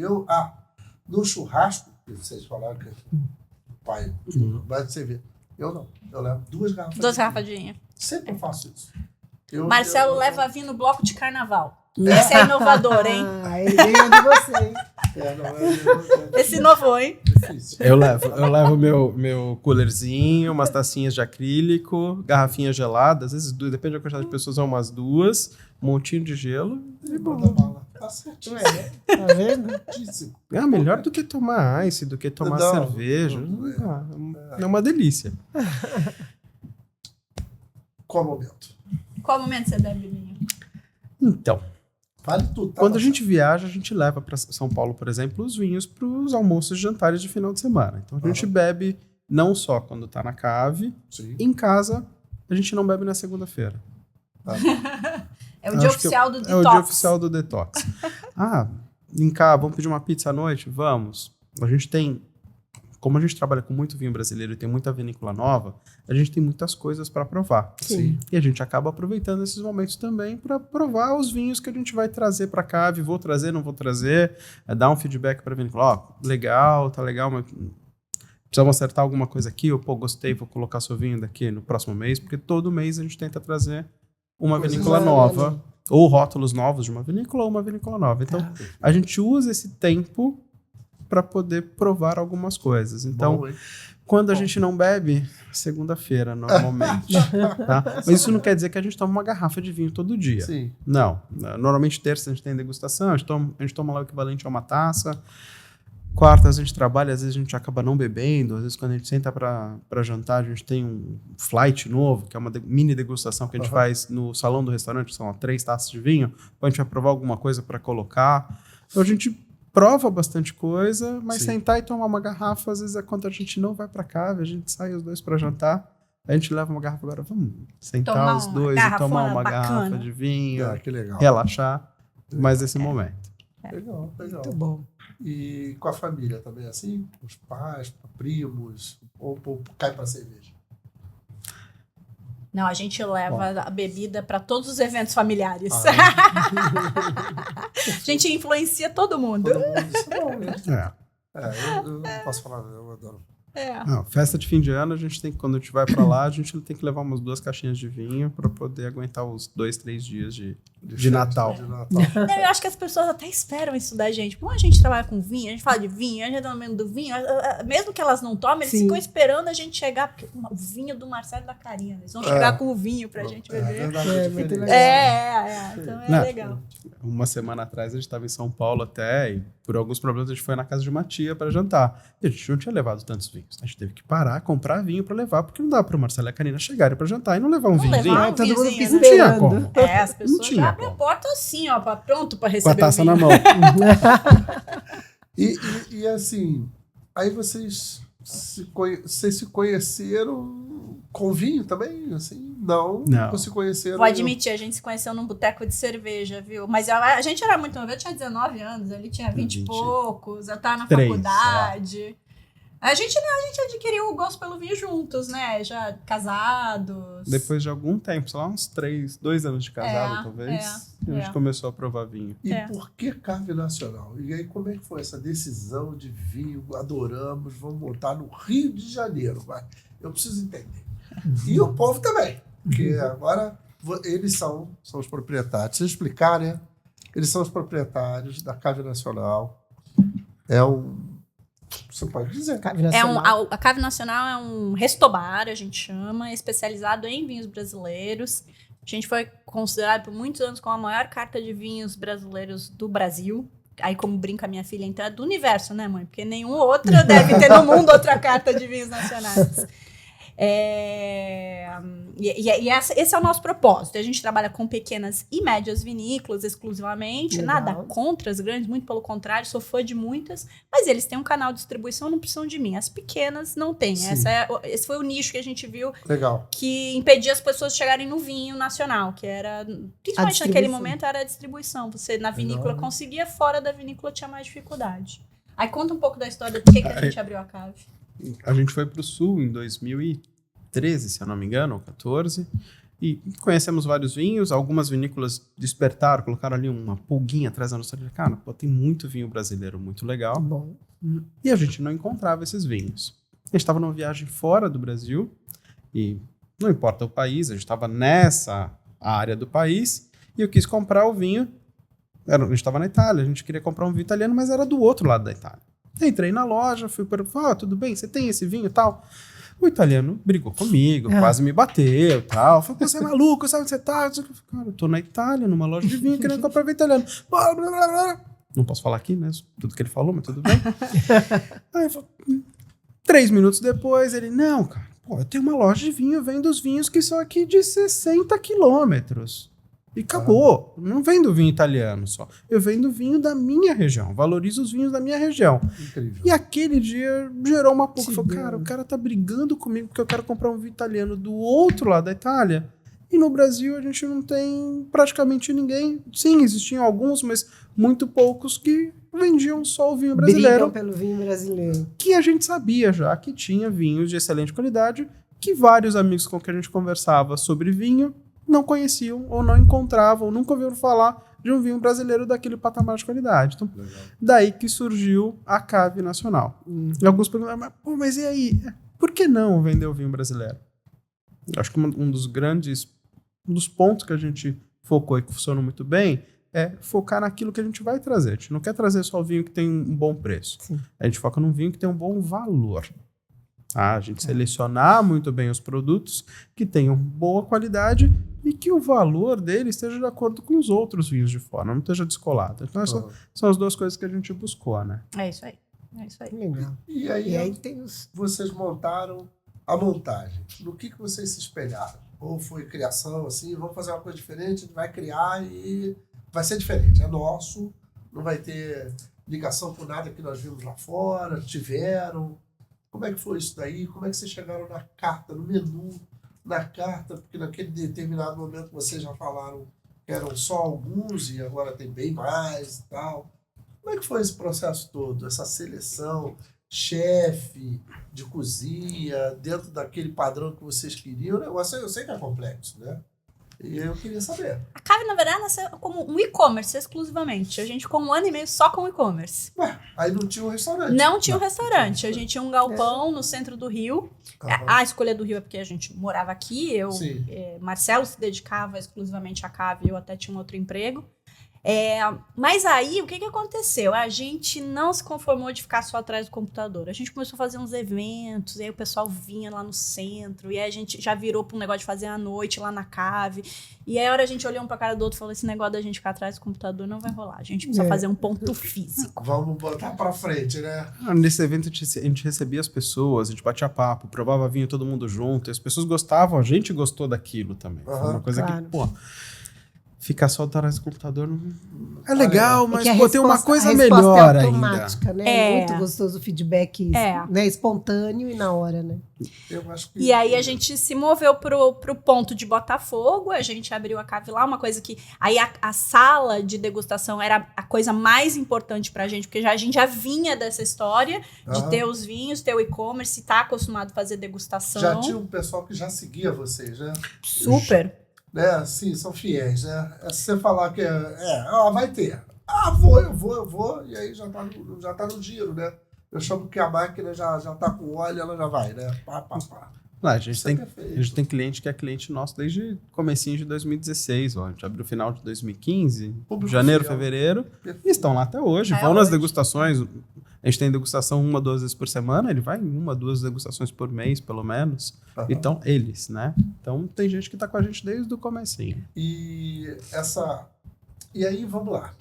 no churrasco, que vocês falaram que o pai vai de cerveja. Eu não. Eu levo 2 garrafas. 2 de garrafas vinho. de vinho. Sempre faço isso. Marcelo leva vinho no bloco de carnaval. Esse é inovador, hein? Ele ganhou de você, hein? Esse inovou, hein? Difícil. Eu levo meu coolerzinho, umas tacinhas de acrílico, garrafinha gelada, às vezes 2, depende da quantidade de pessoas, são umas 2, um montinho de gelo. E manda bala. Tá certinho. Tá vendo? Certíssimo. É melhor do que tomar ice, do que tomar Não, cerveja. É uma delícia. Qual momento? Qual momento você bebe vinho? Então, Vale tudo. Tá quando a bom? gente viaja, a gente leva para São Paulo, por exemplo, os vinhos para os almoços e jantares de final de semana. Então a gente bebe não só quando tá na cave, Sim. em casa a gente não bebe na segunda-feira. É o dia Acho que oficial do É detox. o dia oficial do detox. em casa, vamos pedir uma pizza à noite? Vamos. A gente tem, como a gente trabalha com muito vinho brasileiro e tem muita vinícola nova, a gente tem muitas coisas para provar. Sim. E a gente acaba aproveitando esses momentos também para provar os vinhos que a gente vai trazer para cá. Vou trazer, não vou trazer. Dar um feedback para a vinícola. Ó, legal, tá legal, mas precisamos acertar alguma coisa aqui. Ou, pô, gostei, vou colocar seu vinho daqui no próximo mês. Porque todo mês a gente tenta trazer uma Coisas vinícola novas, nova. Ou rótulos novos de uma vinícola ou uma vinícola nova. Então, a gente usa esse tempo para poder provar algumas coisas. Então, Bom, hein? quando a gente não bebe, segunda-feira, normalmente. Tá? Mas isso não quer dizer que a gente toma uma garrafa de vinho todo dia. Sim. Não. Normalmente, terça a gente tem degustação, a gente toma lá o equivalente a uma taça. Quartas a gente trabalha, às vezes a gente acaba não bebendo. Às vezes, quando a gente senta para jantar, a gente tem um flight novo, que é uma mini degustação que a gente faz no salão do restaurante, são 3 taças de vinho. A gente vai provar alguma coisa para colocar. Então, a gente prova bastante coisa, mas Sim. sentar e tomar uma garrafa, às vezes é quando a gente não vai para casa, a gente sai os dois para jantar, a gente leva uma garrafa, agora vamos sentar Tomar os uma dois e tomar garrafona uma bacana. garrafa de vinho, Que legal. relaxar, mais esse momento. Legal, legal. Muito bom. E com a família também, assim? Com os pais, primos, ou cai pra cerveja? Não, a gente leva a bebida para todos os eventos familiares. A gente influencia todo mundo. Todo mundo, isso é bom, né? Eu não posso falar, eu adoro. Não, festa de fim de ano, a gente tem, quando a gente vai pra lá, a gente tem que levar umas 2 caixinhas de vinho pra poder aguentar os 2, 3 dias de festa, Natal. De Natal. Não, eu acho que as pessoas até esperam isso da gente. Como a gente trabalha com vinho, a gente fala de vinho, a gente tá no meio do vinho, mesmo que elas não tomem, eles Sim. ficam esperando a gente chegar, porque o vinho do Marcelo e da Karina, eles vão chegar com o vinho pra gente beber. verdade, É, diferente. muito legal. Então é Não, legal. Uma semana atrás a gente estava em São Paulo até, e por alguns problemas a gente foi na casa de uma tia para jantar. E a gente não tinha levado tantos vinhos. A gente teve que parar, comprar vinho para levar, porque não dá para o Marcelo e a Karina chegarem para jantar e não levar um Não vinhozinho. levar um Todo mundo vinhozinho, fica né? Não tinha esperando. como. As pessoas tinha já abrem a como. porta assim, ó, pronto pra Com a receber o taça vinho. na mão. E assim, aí vocês se conheceram com vinho também? Assim? Não. Não. Ou se conheceram... Vou admitir, a gente se conheceu num boteco de cerveja, viu? Mas a gente era muito novo, eu tinha 19 anos, ele tinha 20 e 20. poucos, eu tava na 3, faculdade. A gente adquiriu o gosto pelo vinho juntos, né? Já casados. Depois de algum tempo, sei lá, uns 2 anos de casado, talvez, a gente começou a provar vinho. E É. por que Cave Nacional? E aí, como é que foi essa decisão de vinho? Adoramos, vamos montar no Rio de Janeiro. Vai. Eu preciso entender. E o povo também. Porque agora eles são os proprietários. Se explicar, né? Eles são os proprietários da Cave Nacional. É um Você pode dizer. Cave Nacional. A Cave Nacional é um restobar, a gente chama, especializado em vinhos brasileiros. A gente foi considerado por muitos anos como a maior carta de vinhos brasileiros do Brasil. Aí, como brinca minha filha, então é do universo, né, mãe? Porque nenhuma outra deve ter no mundo outra carta de vinhos nacionais. Esse é o nosso propósito. A gente trabalha com pequenas e médias vinícolas exclusivamente. Legal. Nada contra as grandes, muito pelo contrário, sou fã de muitas. Mas eles têm um canal de distribuição, não precisam de mim. As pequenas não têm. Esse foi o nicho que a gente viu. Legal. Que impedia as pessoas de chegarem no vinho nacional, que era, principalmente naquele momento, era a distribuição. Você na vinícola conseguia, fora da vinícola tinha mais dificuldade. Aí conta um pouco da história do que a gente abriu a Cave. A gente foi para o Sul em 2013, se eu não me engano, ou 14, e conhecemos vários vinhos. Algumas vinícolas despertaram, colocaram ali uma pulguinha atrás da nossa orelha. Cara, tem muito vinho brasileiro muito legal. Bom. E a gente não encontrava esses vinhos. A gente estava numa viagem fora do Brasil, e não importa o país, a gente estava nessa área do país, e eu quis comprar o vinho. A gente estava na Itália, a gente queria comprar um vinho italiano, mas era do outro lado da Itália. Entrei na loja, fui perguntar, tudo bem, você tem esse vinho e tal? O italiano brigou comigo, quase me bateu e tal. Falei, você é maluco, sabe onde você tá? Cara, eu tô na Itália, numa loja de vinho, querendo comprar vinho italiano. Não posso falar aqui, né? Tudo que ele falou, mas tudo bem. Aí, 3 minutos depois, ele, não, cara, eu tenho uma loja de vinho, eu vendo os vinhos que são aqui de 60 quilômetros. E acabou. Não vendo vinho italiano só. Eu vendo vinho da minha região. Valorizo os vinhos da minha região. Incrível. E aquele dia gerou uma pouco. Falei, cara, o cara tá brigando comigo porque eu quero comprar um vinho italiano do outro lado da Itália. E no Brasil a gente não tem praticamente ninguém. Sim, existiam alguns, mas muito poucos que vendiam só o vinho brasileiro. Brigam pelo vinho brasileiro. Que a gente sabia já que tinha vinhos de excelente qualidade, que vários amigos com quem a gente conversava sobre vinho não conheciam ou não encontravam, ou nunca ouviram falar de um vinho brasileiro daquele patamar de qualidade. Então, daí que surgiu a Cave Nacional. E alguns perguntaram, mas e aí? Por que não vender o vinho brasileiro? Acho que um dos pontos que a gente focou e que funcionou muito bem é focar naquilo que a gente vai trazer. A gente não quer trazer só o vinho que tem um bom preço. Sim. A gente foca num vinho que tem um bom valor. A gente selecionar muito bem os produtos que tenham boa qualidade e que o valor dele esteja de acordo com os outros vinhos de fora, não esteja descolado. Então, são as duas coisas que a gente buscou, né? É isso aí. Legal. E aí tem vocês montaram a montagem. No que vocês se espelharam? Ou foi criação, assim, vamos fazer uma coisa diferente, vai criar e vai ser diferente. É nosso, não vai ter ligação com nada que nós vimos lá fora, tiveram. Como é que foi isso daí? Como é que vocês chegaram na carta, no menu, na carta? Porque naquele determinado momento vocês já falaram que eram só alguns e agora tem bem mais e tal. Como é que foi esse processo todo? Essa seleção, chefe de cozinha, dentro daquele padrão que vocês queriam? O negócio eu sei que é complexo, né? E eu queria saber. A Cave, na verdade, nasceu como um e-commerce exclusivamente. A gente ficou 1 ano e meio só com e-commerce. Ué, aí não tinha um restaurante. Não tinha um restaurante. A gente tinha um galpão no centro do Rio. A escolha do Rio é porque a gente morava aqui. Marcelo se dedicava exclusivamente à Cave. Eu até tinha um outro emprego. Mas aí, o que aconteceu? A gente não se conformou de ficar só atrás do computador. A gente começou a fazer uns eventos, e aí o pessoal vinha lá no centro, e aí a gente já virou para um negócio de fazer à noite lá na Cave. E aí a hora a gente olhou um para a cara do outro e falou, esse negócio da gente ficar atrás do computador não vai rolar. A gente precisa fazer um ponto físico. Vamos botar para frente, né? Nesse evento a gente recebia as pessoas, a gente batia papo, provava vinho todo mundo junto, e as pessoas gostavam, a gente gostou daquilo também. Foi uma coisa que, ficar só atrás do computador não é legal, mas tem uma coisa melhor ainda. Né? É muito gostoso o feedback né? Espontâneo e na hora, né? Eu acho que... E aí a gente se moveu pro ponto de Botafogo, a gente abriu a Cave lá, uma coisa que... Aí a sala de degustação era a coisa mais importante pra gente, porque a gente já vinha dessa história de ter os vinhos, ter o e-commerce, tá acostumado a fazer degustação. Já tinha um pessoal que já seguia vocês, né? Super. Né? Sim, são fiéis, né? Se você falar que vai ter. Eu vou, e aí já tá no giro, né? Eu chamo que a máquina já tá com óleo, ela já vai, né? Pá. A gente tem cliente que é cliente nosso desde comecinho de 2016, ó. A gente abriu o final de 2015, janeiro, fevereiro, e estão lá até hoje. Vão nas degustações. A gente tem degustação 1 ou 2 vezes por semana, ele vai em 1 ou 2 degustações por mês, pelo menos. Então, eles, né? Então, tem gente que tá com a gente desde o comecinho. E aí, vamos lá.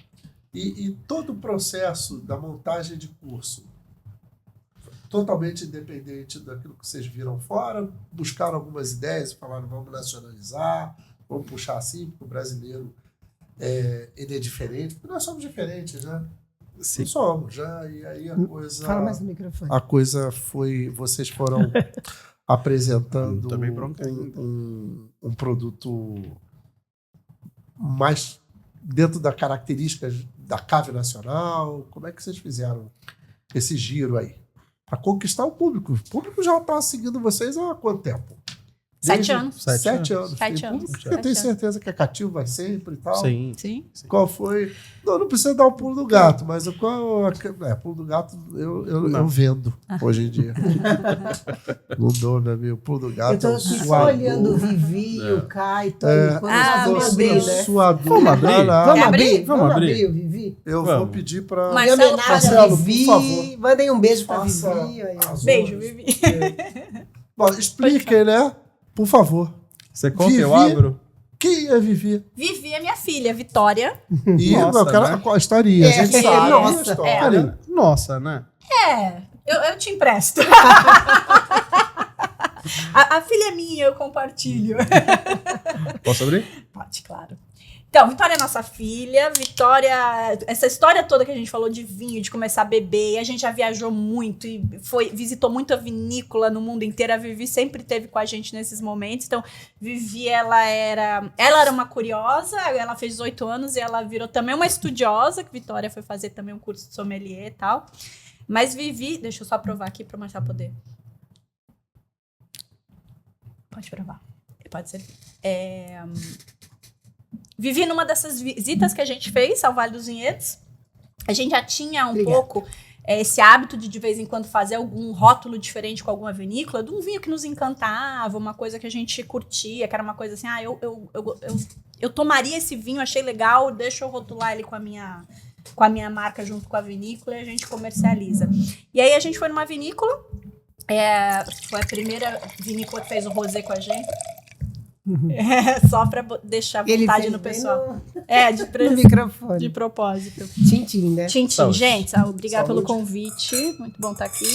E todo o processo da montagem de curso, totalmente independente daquilo que vocês viram fora, buscaram algumas ideias, falaram, vamos nacionalizar, vamos puxar assim, porque o brasileiro ele é diferente, porque nós somos diferentes, né? Sim. Somos, já, e aí a coisa... Fala mais no microfone. A coisa foi... Vocês foram apresentando um produto mais dentro das características da Cave Nacional. Como é que vocês fizeram esse giro aí? Para conquistar o público. O público já está seguindo vocês há quanto tempo? 7 anos. 7 anos. 7 anos. Eu tenho certeza que é cativo, vai sempre e tal. Sim. Qual foi... Não precisa dar o pulo do gato, mas pulo do gato eu vendo hoje em dia. Não dou, né, meu? Pulo do gato eu tô aqui só olhando o Vivi, o Caio, meu Deus. Suador. Vamos abrir o Vivi? Eu vou pedir para... Marcelo, Vivi, por favor. Mandem um beijo para Vivi. Beijo, Vivi. Bom, expliquem, né? Por favor. Você conta e eu abro? Quem é Vivi? Vivi é minha filha, Vitória. E eu quero a historinha. A gente sabe nossa, a história. Nossa, né? Eu te empresto. a filha é minha, eu compartilho. Posso abrir? Pode, claro. Então, Vitória é nossa filha. Vitória, essa história toda que a gente falou de vinho, de começar a beber, a gente já viajou muito e visitou muito a vinícola no mundo inteiro. A Vivi sempre esteve com a gente nesses momentos. Então, Vivi, ela era uma curiosa, ela fez 18 anos e ela virou também uma estudiosa, que Vitória foi fazer também um curso de sommelier e tal. Mas Vivi, deixa eu só provar aqui para o Marcelo poder. Pode provar. Pode ser. Vivi numa dessas visitas que a gente fez ao Vale dos Vinhedos. A gente já tinha um pouco esse hábito de vez em quando fazer algum rótulo diferente com alguma vinícola, de um vinho que nos encantava, uma coisa que a gente curtia, que era uma coisa assim, eu tomaria esse vinho, achei legal, deixa eu rotular ele com a minha marca junto com a vinícola e a gente comercializa. E aí a gente foi numa vinícola, foi a primeira vinícola que fez o rosé com a gente. Só pra deixar vontade no pessoal. No microfone. De propósito. Tintim, né? Tintim. Saúde. Gente, obrigada pelo convite. Muito bom estar aqui.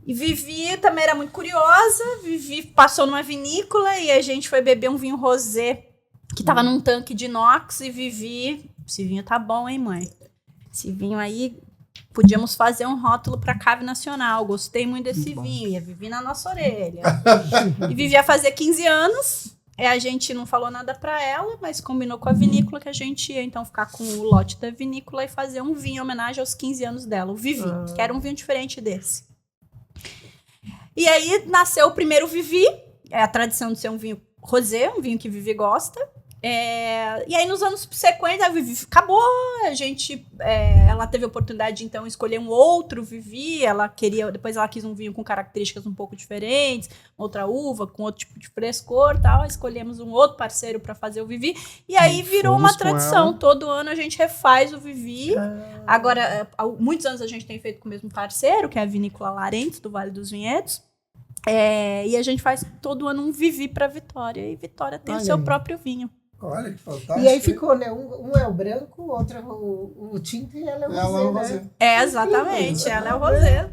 E Vivi também era muito curiosa. Vivi passou numa vinícola e a gente foi beber um vinho rosé que tava num tanque de inox. E Vivi, esse vinho tá bom, hein, mãe? Esse vinho aí... Podíamos fazer um rótulo para Cave Nacional. Gostei muito desse vinho. Ia Vivi na nossa orelha. E Vivi ia fazer 15 anos. A gente não falou nada para ela, mas combinou com a vinícola que a gente ia então ficar com o lote da vinícola e fazer um vinho em homenagem aos 15 anos dela. O Vivi, que era um vinho diferente desse. E aí nasceu o primeiro Vivi. É a tradição de ser um vinho rosé, um vinho que Vivi gosta. E aí nos anos subsequentes a Vivi acabou, ela teve a oportunidade de então escolher um outro Vivi, depois ela quis um vinho com características um pouco diferentes, outra uva com outro tipo de frescor, tal, escolhemos um outro parceiro para fazer o Vivi e aí virou uma tradição, todo ano a gente refaz o Vivi. Agora há muitos anos a gente tem feito com o mesmo parceiro, que é a Vinícola Larentes do Vale dos Vinhedos. E a gente faz todo ano um Vivi para Vitória e Vitória tem o seu próprio vinho. Olha que fantástico. E aí ficou, né? Um é o branco, o outro é o tinto e ela é o rosé, né? Exatamente. Ela é o rosé.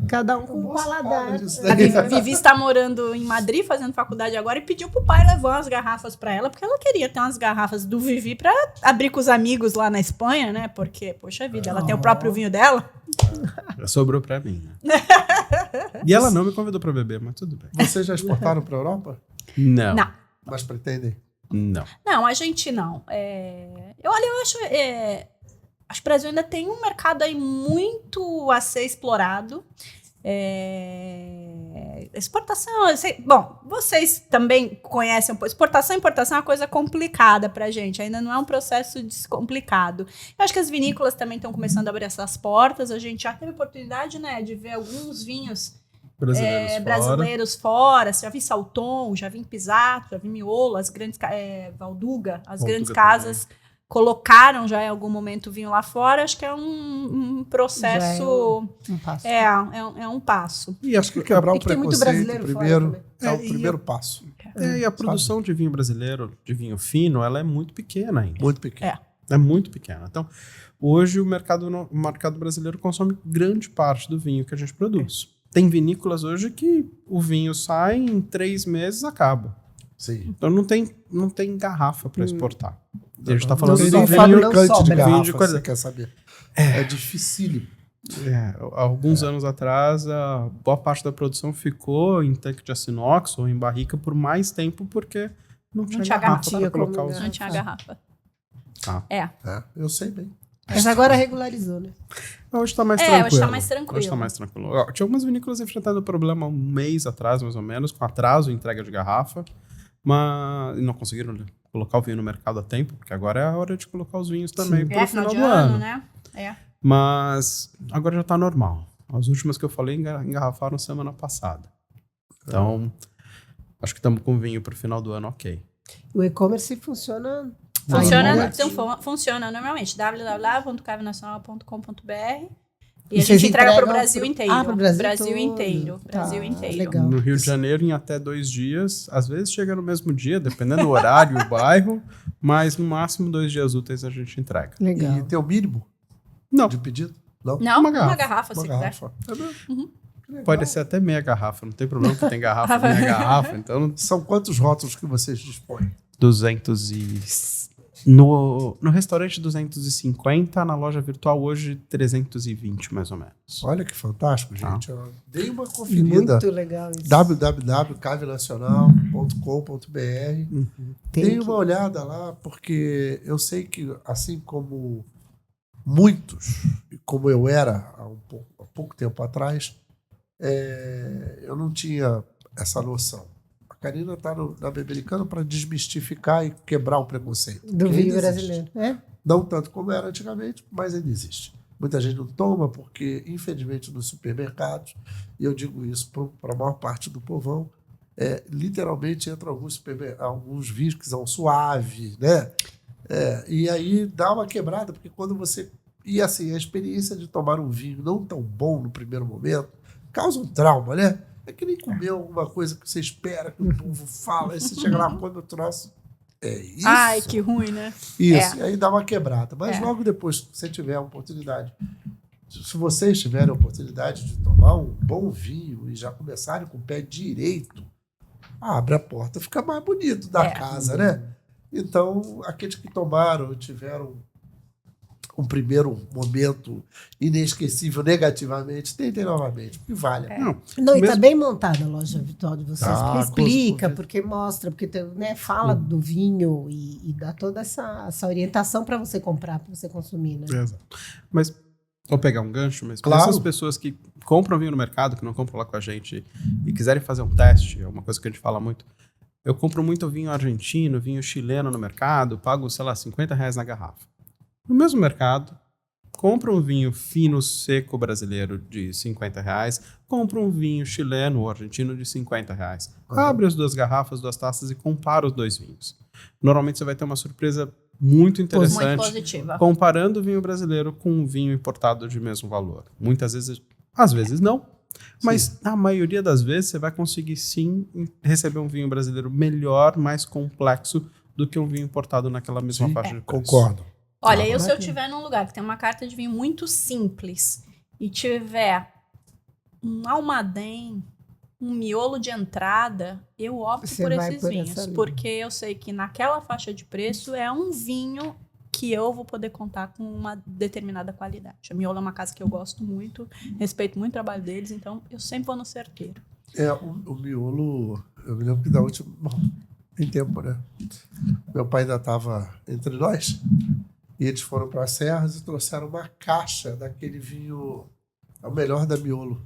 Cada um com um paladar. A Vivi está morando em Madrid, fazendo faculdade agora, e pediu pro pai levar umas garrafas para ela, porque ela queria ter umas garrafas do Vivi para abrir com os amigos lá na Espanha, né? Porque, poxa vida, ela tem o próprio vinho dela. Sobrou para mim, né? E ela não me convidou para beber, mas tudo bem. Vocês já exportaram para a Europa? Não. Mas pretendem? Não, a gente não. Eu acho que o Brasil ainda tem um mercado aí muito a ser explorado. Exportação, bom, vocês também conhecem um pouco. Exportação e importação é uma coisa complicada pra gente, ainda não é um processo descomplicado. Eu acho que as vinícolas também estão começando a abrir essas portas. A gente já teve oportunidade, né, de ver alguns vinhos brasileiros fora. Já vi Salton, já vi Pisato, já vi Miolo, as grandes Valduga, as grandes casas colocaram já em algum momento o vinho lá fora, acho que é um processo. Um passo. É um passo. E acho que quebrar o tem muito preconceito brasileiro primeiro fora o primeiro passo. E a produção de vinho brasileiro, de vinho fino, ela é muito pequena ainda. Muito pequeno. É muito pequena. Então, hoje o mercado brasileiro consome grande parte do vinho que a gente produz. Tem vinícolas hoje que o vinho sai em 3 meses acaba. Sim. Então não tem garrafa para exportar. A gente está Não falando tem do nem vinho fabricante de vinho garrafa, de você qualidade. quer saber. É dificílimo. Há alguns anos atrás, a boa parte da produção ficou em tanque de aço inox ou em barrica por mais tempo porque não tinha garrafa para colocar os... Não tinha garrafa. Eu sei bem. Mas agora regularizou, né? Hoje está mais tranquilo. Hoje tá mais tranquilo. Hoje tá mais tranquilo. Ó, tinha algumas vinícolas enfrentando problema um mês atrás, mais ou menos, com atraso em entrega de garrafa, mas não conseguiram colocar o vinho no mercado a tempo, porque agora é a hora de colocar os vinhos também para o final do ano. Né? Mas agora já está normal. As últimas que eu falei engarrafaram semana passada. Então, acho que estamos com vinho para o final do ano, ok. O e-commerce funciona... Funciona normalmente. www.cavenacional.com.br e a gente entrega para o Brasil inteiro. Para o Brasil, Brasil inteiro. Legal. No Rio de Janeiro, em até 2 dias. Às vezes chega no mesmo dia, dependendo do horário e o bairro. Mas no máximo 2 dias úteis a gente entrega. Legal. E tem o mínimo Não. de pedido? Não? Não, Uma uma garrafa. garrafa, se garrafa. quiser. É mesmo? Pode ser até meia garrafa. Não tem problema que tem garrafa, meia garrafa. Então, São quantos rótulos que vocês dispõem? 200 e... No restaurante 250, na loja virtual hoje 320 mais ou menos. Olha que fantástico, gente. Eu dei uma conferida. Muito legal isso. www.cavenacional.com.br. Dei uma olhada lá, porque eu sei que, assim como muitos, e como eu era há pouco tempo atrás, eu não tinha essa noção. A Karina está na Bebericana para desmistificar e quebrar o preconceito. Do vinho brasileiro. Não tanto como era antigamente, mas ainda existe. Muita gente não toma porque, infelizmente, nos supermercados, e eu digo isso para a maior parte do povão, literalmente entra alguns vinhos que são suaves, né? E aí dá uma quebrada, porque quando você... E assim, a experiência de tomar um vinho não tão bom no primeiro momento causa um trauma, né? É que nem comer alguma coisa que você espera que o povo fala, aí você chega lá, come o troço. É isso. Ai, que ruim, né? Isso, e aí dá uma quebrada. Mas logo depois que você tiver a oportunidade, se vocês tiverem a oportunidade de tomar um bom vinho e já começarem com o pé direito, abre a porta, fica mais bonito da casa, né? Então, aqueles que tomaram, tiveram um primeiro momento inesquecível negativamente, tentem novamente, porque vale. Não, e está bem montada a loja virtual de vocês, porque explica, com porque mostra, porque fala do vinho e dá toda essa orientação para você comprar, para você consumir, né? Exato. Mas, vou pegar um gancho, mas claro. Essas pessoas que compram vinho no mercado, que não compram lá com a gente e quiserem fazer um teste, é uma coisa que a gente fala muito. Eu compro muito vinho argentino, vinho chileno no mercado, pago, sei lá, R$50 na garrafa. No mesmo mercado, compra um vinho fino, seco brasileiro de R$50, compra um vinho chileno ou argentino de R$50. Abre as 2 garrafas, 2 taças e compara os 2 vinhos. Normalmente você vai ter uma surpresa muito interessante, muito positiva, comparando o vinho brasileiro com um vinho importado de mesmo valor. Muitas vezes, às vezes não, mas na maioria das vezes você vai conseguir sim receber um vinho brasileiro melhor, mais complexo do que um vinho importado naquela mesma faixa de preço. Concordo. Olha, se eu estiver num lugar que tem uma carta de vinho muito simples e tiver um almadém, um miolo de entrada, eu opto por esses vinhos. Porque eu sei que naquela faixa de preço é um vinho que eu vou poder contar com uma determinada qualidade. A Miolo é uma casa que eu gosto muito, respeito muito o trabalho deles, então eu sempre vou no certeiro. O miolo, eu me lembro que da última... Bom, tem tempo, né? Meu pai ainda estava entre nós. E eles foram para as serras e trouxeram uma caixa daquele vinho, o melhor da Miolo.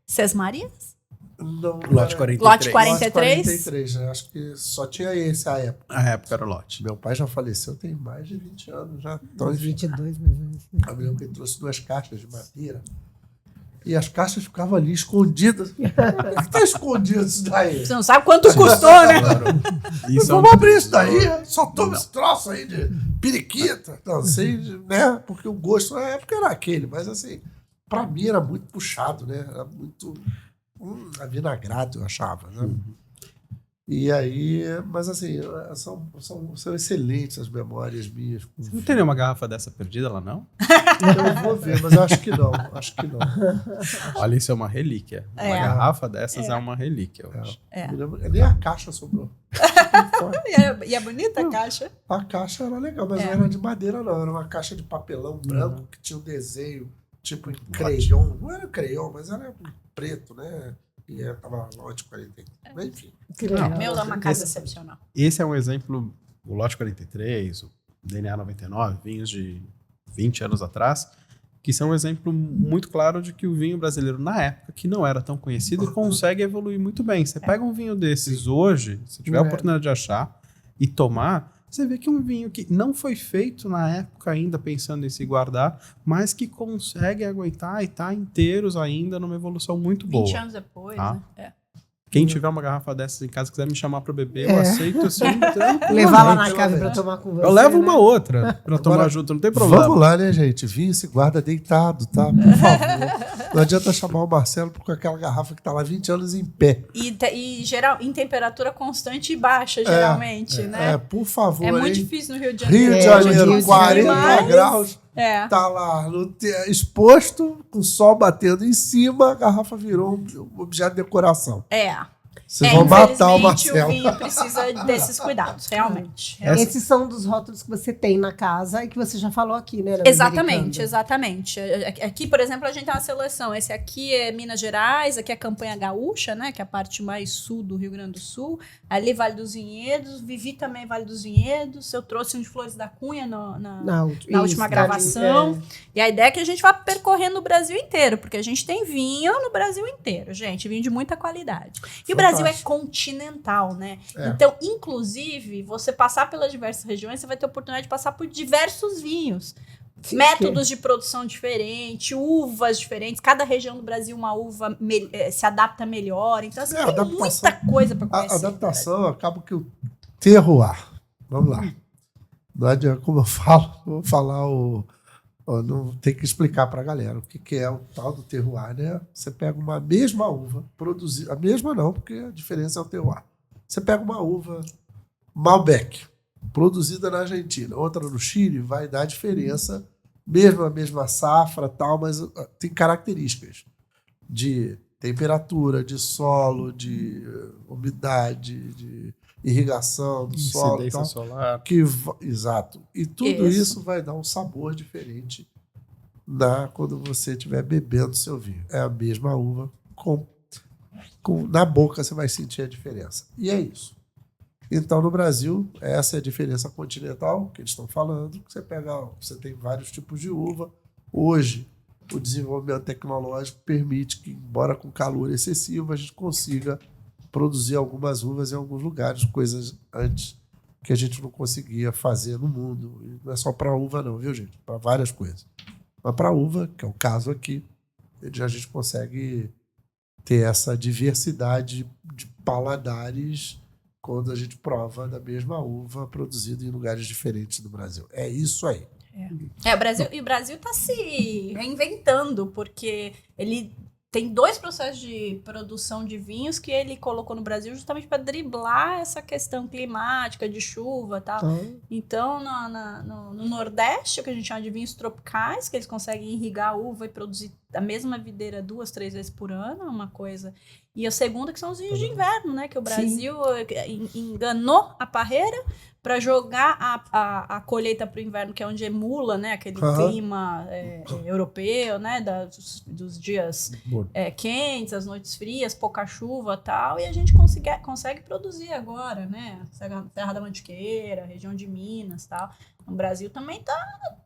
Sesmarias? Não. Lote 43. Lote 43? Lote 43, né? Acho que só tinha esse à época. A época era o lote. Meu pai já faleceu tem mais de 20 anos já. Então, 22, mais ou menos. Eu me lembro que ele trouxe 2 caixas de madeira. E as caixas ficavam ali escondidas. Por que tá escondido isso daí? Você não sabe quanto custou, né? Vamos abrir isso daí. Só toma esse troço aí de periquita. Não sei, né? Porque o gosto na época era aquele. Mas assim, pra mim era muito puxado, né? Era muito avinagrado, eu achava, né? E aí, mas assim, são excelentes as memórias minhas. Você não tem nenhuma garrafa dessa perdida lá, não? Eu vou ver, mas eu acho que não. Acho que não. Olha, isso é uma relíquia. Uma garrafa dessas é uma relíquia, eu acho. Nem a caixa sobrou. E é bonita a caixa? A caixa era legal, mas não era de madeira, não. Era uma caixa de papelão branco que tinha um desenho tipo em crayon. Não era crayon, mas era preto, né? E tava lote 43. Mas enfim. Meu é uma casa excepcional. Esse é um exemplo, o lote 43, o DNA 99, vinhos de 20 anos atrás, que são um exemplo muito claro de que o vinho brasileiro, na época, que não era tão conhecido, consegue evoluir muito bem. Você pega um vinho desses hoje, se tiver a oportunidade de achar e tomar, você vê que é um vinho que não foi feito na época ainda pensando em se guardar, mas que consegue aguentar e tá inteiros ainda numa evolução muito boa. 20 anos depois, né? Quem tiver uma garrafa dessas em casa, quiser me chamar para beber, eu aceito assim. Levar lá na casa para tomar com você. Eu levo uma outra para tomar junto, não tem problema. Vamos lá, né, gente? Vinho se guarda deitado, tá? Por favor. Não adianta chamar o Marcelo com aquela garrafa que tá lá 20 anos em pé. E geral, em temperatura constante e baixa, geralmente, né? Por favor. É muito difícil no Rio de Janeiro. Rio de Janeiro, 40 graus. Tá lá exposto, com o sol batendo em cima, a garrafa virou um objeto de decoração. Vocês vão matar o Marcelo. O vinho precisa desses cuidados, realmente. Esses são dos rótulos que você tem na casa e que você já falou aqui, né? Exatamente. Aqui, por exemplo, a gente tem uma seleção. Esse aqui é Minas Gerais, aqui é a Campanha Gaúcha, né? Que é a parte mais sul do Rio Grande do Sul. Ali Vale dos Vinhedos, vivi também Vale dos Vinhedos. Eu trouxe um de Flores da Cunha na última gravação. E a ideia é que a gente vá percorrendo o Brasil inteiro, porque a gente tem vinho no Brasil inteiro, gente. Vinho de muita qualidade. E o Brasil é continental, né? Então, inclusive, você passar pelas diversas regiões, você vai ter a oportunidade de passar por diversos vinhos. Métodos de produção diferentes, uvas diferentes. Cada região do Brasil, uma uva se adapta melhor. Então, assim, tem muita coisa para conhecer. A adaptação acaba que o terroir. Vamos lá. Não adianta, como eu falo, vou falar não tem que explicar para a galera o que é o tal do terroir, né? Você pega uma mesma uva, produzida, a mesma não, porque a diferença é o terroir. Você pega uma uva Malbec, produzida na Argentina, outra no Chile, vai dar diferença, mesmo a mesma safra, tal, mas tem características de temperatura, de solo, de umidade, de irrigação do solo, incidência solar. Exato. E tudo isso vai dar um sabor diferente quando você estiver bebendo seu vinho. É a mesma uva, na boca você vai sentir a diferença. E é isso. Então, no Brasil, essa é a diferença continental que eles estão falando. Você tem vários tipos de uva. Hoje, o desenvolvimento tecnológico permite que, embora com calor excessivo, a gente consiga produzir algumas uvas em alguns lugares, coisas antes que a gente não conseguia fazer no mundo. E não é só para uva não, viu, gente? Para várias coisas. Mas para uva, que é o caso aqui, a gente consegue ter essa diversidade de paladares quando a gente prova da mesma uva produzida em lugares diferentes do Brasil. É isso aí. O Brasil está se reinventando, porque ele tem 2 processos de produção de vinhos que ele colocou no Brasil justamente para driblar essa questão climática, de chuva e tal. Então, no Nordeste, o que a gente chama de vinhos tropicais, que eles conseguem irrigar a uva e produzir a mesma videira 2, 3 vezes por ano, uma coisa. E a segunda, que são os vinhos de inverno, né? Que o Brasil enganou a parreira para jogar a colheita para o inverno, que é onde emula, né, aquele clima europeu, né, dos dias quentes, as noites frias, pouca chuva e tal, e a gente consegue produzir agora, né, Serra da Mantiqueira, região de Minas e tal. O Brasil também está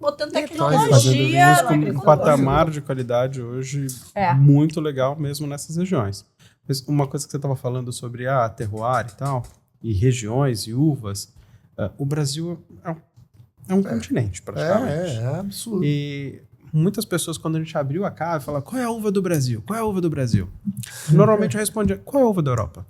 botando tecnologia. Com um patamar de qualidade hoje muito legal mesmo nessas regiões. Mas uma coisa que você estava falando sobre terroir e tal, e regiões e uvas, o Brasil é um continente, praticamente. É absurdo. E muitas pessoas, quando a gente abriu a cave, falavam, qual é a uva do Brasil? Qual é a uva do Brasil? Normalmente eu respondia, qual é a uva da Europa?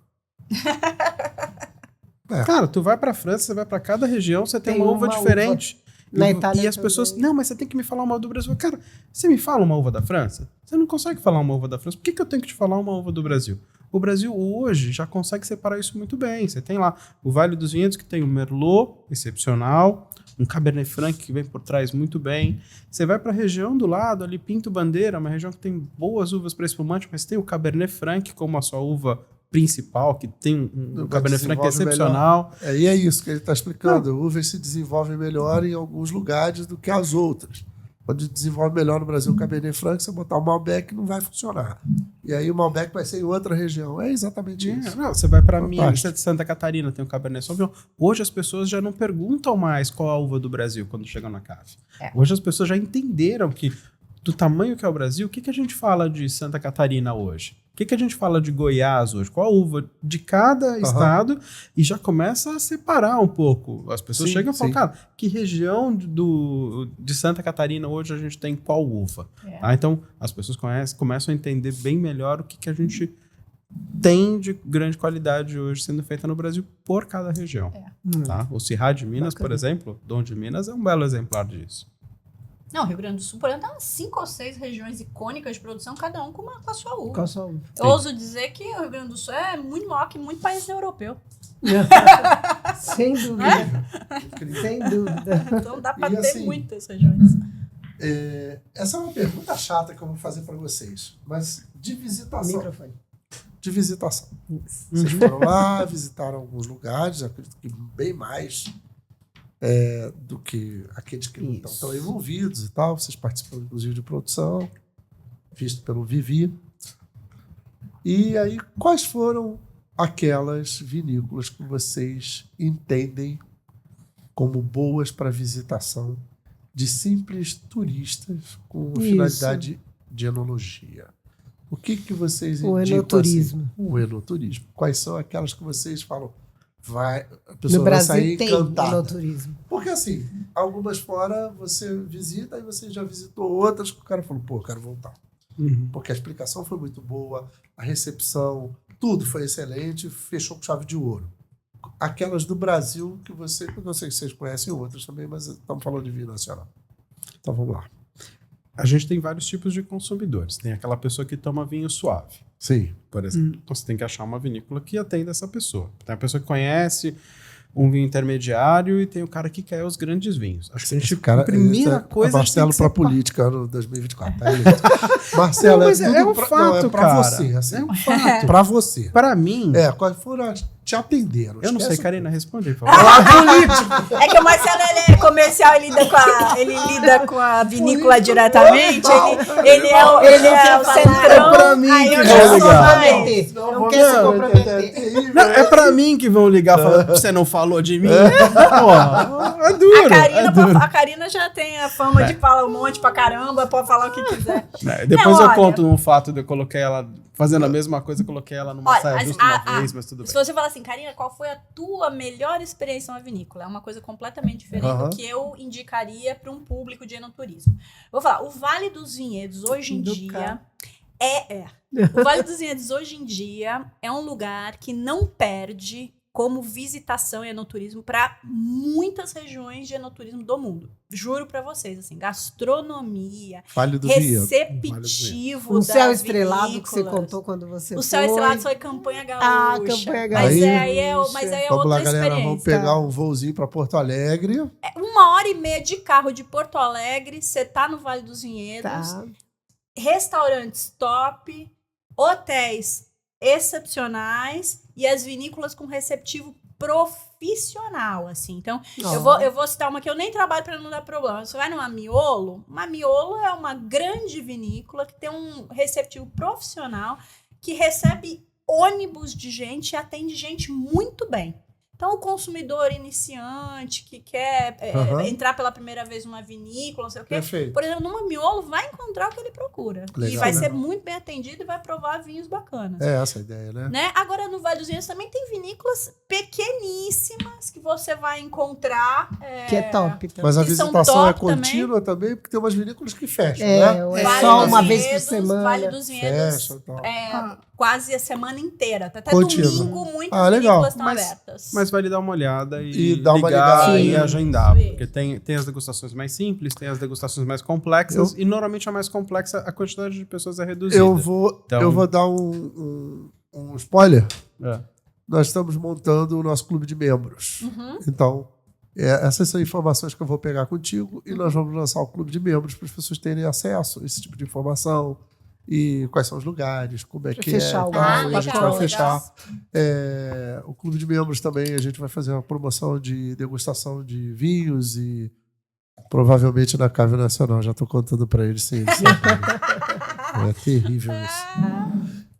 Cara, tu vai pra França, você vai pra cada região, você tem uma uva diferente. Na Itália e as pessoas, não, mas você tem que me falar uma uva do Brasil. Cara, você me fala uma uva da França? Você não consegue falar uma uva da França. Por que eu tenho que te falar uma uva do Brasil? O Brasil hoje já consegue separar isso muito bem. Você tem lá o Vale dos Vinhedos, que tem o Merlot, excepcional, um Cabernet Franc que vem por trás muito bem. Você vai para a região do lado, ali Pinto Bandeira, uma região que tem boas uvas para espumante, mas tem o Cabernet Franc como a sua uva principal, que tem um Cabernet Franc excepcional. E é isso que ele está explicando. Uvas se desenvolvem melhor em alguns lugares do que as outras. Onde desenvolve melhor no Brasil o Cabernet Franc, você botar o Malbec não vai funcionar. E aí o Malbec vai ser em outra região. É exatamente isso. Não, você vai para Minas, Santa Catarina, tem o Cabernet Sauvignon. Hoje as pessoas já não perguntam mais qual a uva do Brasil quando chegam na cave. Hoje as pessoas já entenderam que do tamanho que é o Brasil, o que a gente fala de Santa Catarina hoje? O que a gente fala de Goiás hoje? Qual a uva de cada estado? E já começa a separar um pouco. As pessoas chegam e falam, cara, que região de Santa Catarina hoje a gente tem qual uva? Então, as pessoas começam a entender bem melhor o que a gente tem de grande qualidade hoje sendo feita no Brasil por cada região. Tá? O Syrah de Minas, por exemplo, Dom de Minas, é um belo exemplar disso. Não, Rio Grande do Sul, por exemplo, tem 5 ou 6 regiões icônicas de produção, cada um com a sua uva. Com a sua uva. Eu ouso dizer que o Rio Grande do Sul é muito maior que muito país europeu. Sem dúvida. Sem dúvida. Então dá para ter muitas regiões. Essa é uma pergunta chata que eu vou fazer para vocês, mas de visitação. Microfone. De visitação. Vocês foram lá, visitaram alguns lugares, acredito que bem mais do que aqueles que não estão tão envolvidos e tal. Vocês participam, inclusive, de produção, visto pelo Vivi. E aí, quais foram aquelas vinícolas que vocês entendem como boas para visitação de simples turistas com finalidade de enologia? O que vocês indicam? O enoturismo. Assim? O enoturismo. Quais são aquelas que vocês falam? A pessoa no vai Brasil sair tem encantada. enoturismo. Porque assim, algumas fora você visita e você já visitou outras que o cara falou, pô, eu quero voltar. Porque a explicação foi muito boa, a recepção, tudo foi excelente, fechou com chave de ouro. Aquelas do Brasil que eu sei que vocês conhecem outras também, mas estamos falando de vinho nacional. Então vamos lá. A gente tem vários tipos de consumidores. Tem aquela pessoa que toma vinho suave. Sim. Por exemplo. Então você tem que achar uma vinícola que atenda essa pessoa. Tem a pessoa que conhece um vinho intermediário e tem o cara que quer os grandes vinhos. Acho que a gente, cara, primeira coisa... Marcelo para política no 2024. Tá Marcelo, não, mas é um fato, pra cara. Você, assim, é um fato. Pra você. Pra mim... Quais foram te atenderam? Eu não sei, Karina, responde, por favor. Político. É que o Marcelo, ele é comercial, ele lida com a vinícola diretamente, ele é o centrão. É pra mim que vão ligar. Não quer se comprometer. É pra mim que vão ligar falando, você não falou de mim? É duro. A Karina já tem a fama de falar um monte pra caramba, pode falar o que quiser. Depois eu conto um fato de eu coloquei ela, fazendo a mesma coisa, eu coloquei ela numa saia justa uma vez, mas tudo bem. Se você falar assim, Karina, qual foi a tua melhor experiência numa vinícola? É uma coisa completamente diferente do que eu indicaria para um público de enoturismo. Vou falar, o Vale dos Vinhedos hoje em dia o Vale dos Vinhedos hoje em dia é um lugar que não perde como visitação e enoturismo para muitas regiões de enoturismo do mundo. Juro para vocês, assim, gastronomia, receptivo o das céu estrelado vinícolas. Que você contou quando você foi. O foi. céu estrelado foi Campanha Gaúcha. Campanha Gaúcha. Mas aí é vamos outra lá, galera, experiência. vamos pegar um voozinho para Porto Alegre. 1h30 de carro de Porto Alegre, você tá no Vale dos Vinhedos. Restaurantes top, hotéis excepcionais e as vinícolas com receptivo profissional, assim. Então, eu vou citar uma que eu nem trabalho para não dar problema. Você vai numa Miolo, é uma grande vinícola que tem um receptivo profissional que recebe ônibus de gente e atende gente muito bem. Então, o consumidor iniciante que quer entrar pela primeira vez numa vinícola, não sei o quê. Perfeito. Por exemplo, numa Miolo vai encontrar o que ele procura. Legal, e vai né? ser muito bem atendido e vai provar vinhos bacanas. É essa a ideia, né? Agora, no Vale dos Vinhedos também tem vinícolas pequeníssimas que você vai encontrar. Que é top. Também. Mas a que são visitação é top contínua também, porque tem umas vinícolas que fecham, né? É só uma vez por semana. Vale dos Vinhedos. Fecha e tal. Quase a semana inteira. Até Contínuo. domingo, muitas legal. vinícolas estão abertas. Mas vale dar uma olhada e dar uma ligar ligada. e agendar. Sim. Porque tem as degustações mais simples, tem as degustações mais complexas. E normalmente a mais complexa, a quantidade de pessoas é reduzida. Eu vou dar um spoiler. Nós estamos montando o nosso clube de membros. Então, essas são informações que eu vou pegar contigo e nós vamos lançar o clube de membros para as pessoas terem acesso a esse tipo de informação e quais são os lugares, como é que fechar é. o Tal, grupo. e a gente vai fechar. O clube de membros também, a gente vai fazer uma promoção de degustação de vinhos e provavelmente na Cave Nacional. Já estou contando para eles, sim. É terrível isso.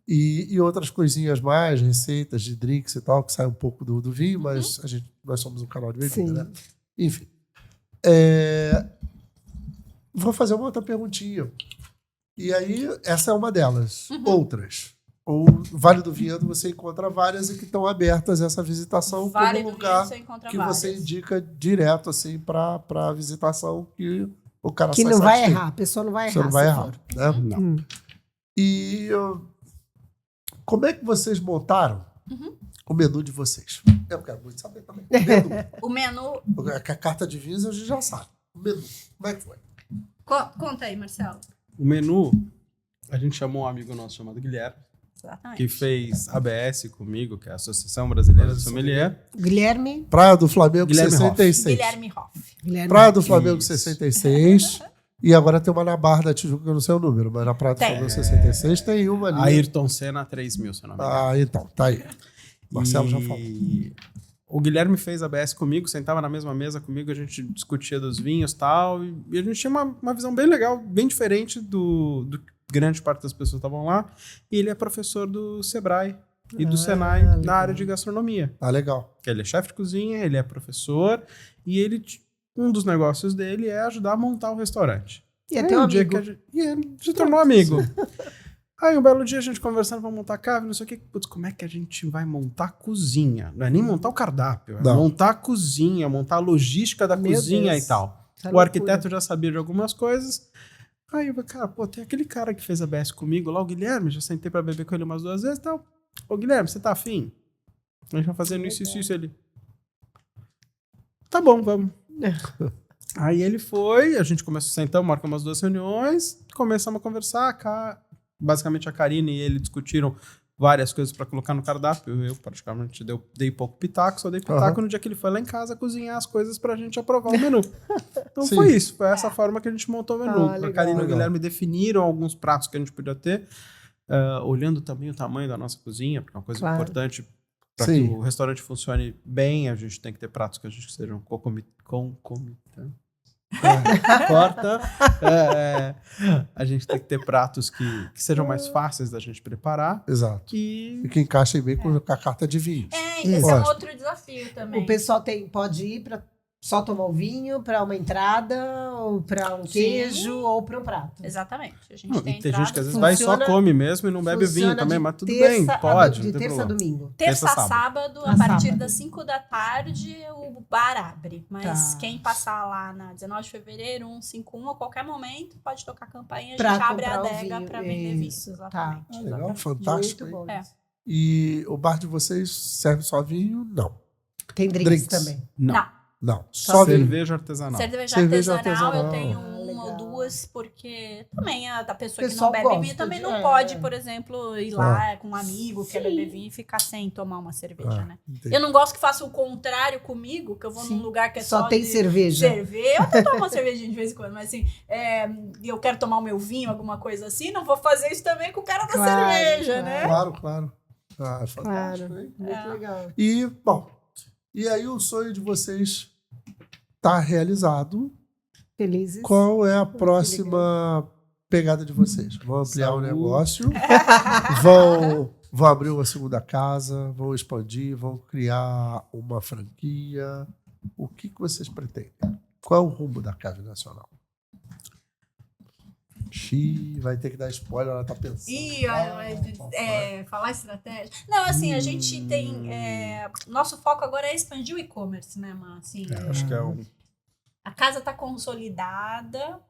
E outras coisinhas mais, receitas de drinks e tal, que sai um pouco do vinho, mas nós somos um canal de bebida, né? Enfim. Vou fazer uma outra perguntinha. E aí, essa é uma delas. Outras. O Vale do Vinhedo, você encontra várias e que estão abertas essa visitação Vale como do lugar Vinhedo, você encontra que várias. você indica direto assim, para visitação que o cara Que sai não vai satisfeito. errar, a pessoa não vai Você errar. não vai se errar, for. né? Não. E como é que vocês montaram o menu de vocês? Eu quero muito saber também. O menu... A carta de vinhos a gente já sabe. O menu, como é que foi? Conta aí, Marcelo. O menu, a gente chamou um amigo nosso chamado Guilherme, Exatamente. que fez ABS comigo, que é a Associação Brasileira de Sommelier. Guilherme. Praia do Flamengo Guilherme 66. Guilherme Hoff. Praia do Flamengo Isso. 66. E agora tem uma na Barra da Tijuca, que eu não sei o número, mas na Praia do Flamengo 66 tem uma ali. Ayrton Senna 3000, se eu não me engano. Então, tá aí. Marcelo já falou. O Guilherme fez ABS comigo, sentava na mesma mesa comigo, a gente discutia dos vinhos e tal, e a gente tinha uma visão bem legal, bem diferente do grande parte das pessoas que estavam lá. E ele é professor do Sebrae e do Senai na área de gastronomia. Legal. Ele é chefe de cozinha, ele é professor, e um dos negócios dele é ajudar a montar o restaurante. E é teu amigo. E ele se tornou amigo. Aí um belo dia a gente conversando, vamos montar a cave, não sei o que. Putz, como é que a gente vai montar a cozinha? Não é nem montar o cardápio, é montar a cozinha, montar a logística da cozinha Deus. e tal. Essa O loucura. arquiteto já sabia de algumas coisas. Aí eu falei, cara, tem aquele cara que fez a ABS comigo lá, o Guilherme, já sentei pra beber com ele umas 2 vezes e tal. Ô Guilherme, você tá afim? A gente vai fazendo isso, ele. Tá bom, vamos. Aí ele foi, a gente começou a sentar, marcamos umas 2 reuniões, começamos a conversar, basicamente a Karine e ele discutiram várias coisas para colocar no cardápio, eu praticamente dei pouco pitaco, só dei pitaco no dia que ele foi lá em casa cozinhar as coisas pra gente aprovar o menu. Então foi isso, foi essa forma que a gente montou o menu. A Karine e o Guilherme definiram alguns pratos que a gente podia ter, olhando também o tamanho da nossa cozinha, porque é uma coisa importante para que o restaurante funcione bem, a gente tem que ter pratos que a gente sejam concomitantes. Corta. A gente tem que ter pratos que sejam mais fáceis da gente preparar. Exato. E que encaixem bem com a carta de vinhos. Esse é um outro desafio também. O pessoal pode ir para só tomar o vinho, para uma entrada, ou para um queijo, ou para um prato. Exatamente. A gente tem gente que às vezes vai e só come mesmo e não bebe vinho também, mas tudo bem, pode. De terça a domingo. Terça a sábado, a partir das 5 da tarde, o bar abre. Mas quem passar lá na 19 de fevereiro, 151, a qualquer momento, pode tocar a campainha, a gente abre a adega para vender vinho. Exatamente. Legal, fantástico. Muito bom. E o bar de vocês serve só vinho? Não. Tem drinks também? Não, só cerveja artesanal. Cerveja artesanal, eu tenho uma ou duas, porque também a pessoa que não bebe vinho também não pode, por exemplo, ir lá com um amigo que quer beber vinho e ficar sem tomar uma cerveja, né? Entendi. Eu não gosto que faça o contrário comigo, que eu vou num lugar que é só tem cerveja. Eu até tomo uma cervejinha de vez em quando, mas assim, eu quero tomar o meu vinho, alguma coisa assim, não vou fazer isso também com o cara da cerveja, né? Claro. Fantástico, hein? Muito legal. E, bom, e aí o sonho de vocês está realizado. Felizes. Qual é a próxima pegada de vocês? Vão ampliar o negócio? Vão abrir uma segunda casa, vão expandir, vão criar uma franquia. O que vocês pretendem? Qual é o rumo da Cave Nacional? Vai ter que dar spoiler, ela tá pensando. Falar estratégia. Não, assim, a gente tem... nosso foco agora é expandir o e-commerce, né, Mar? Assim, acho que é a casa tá consolidada.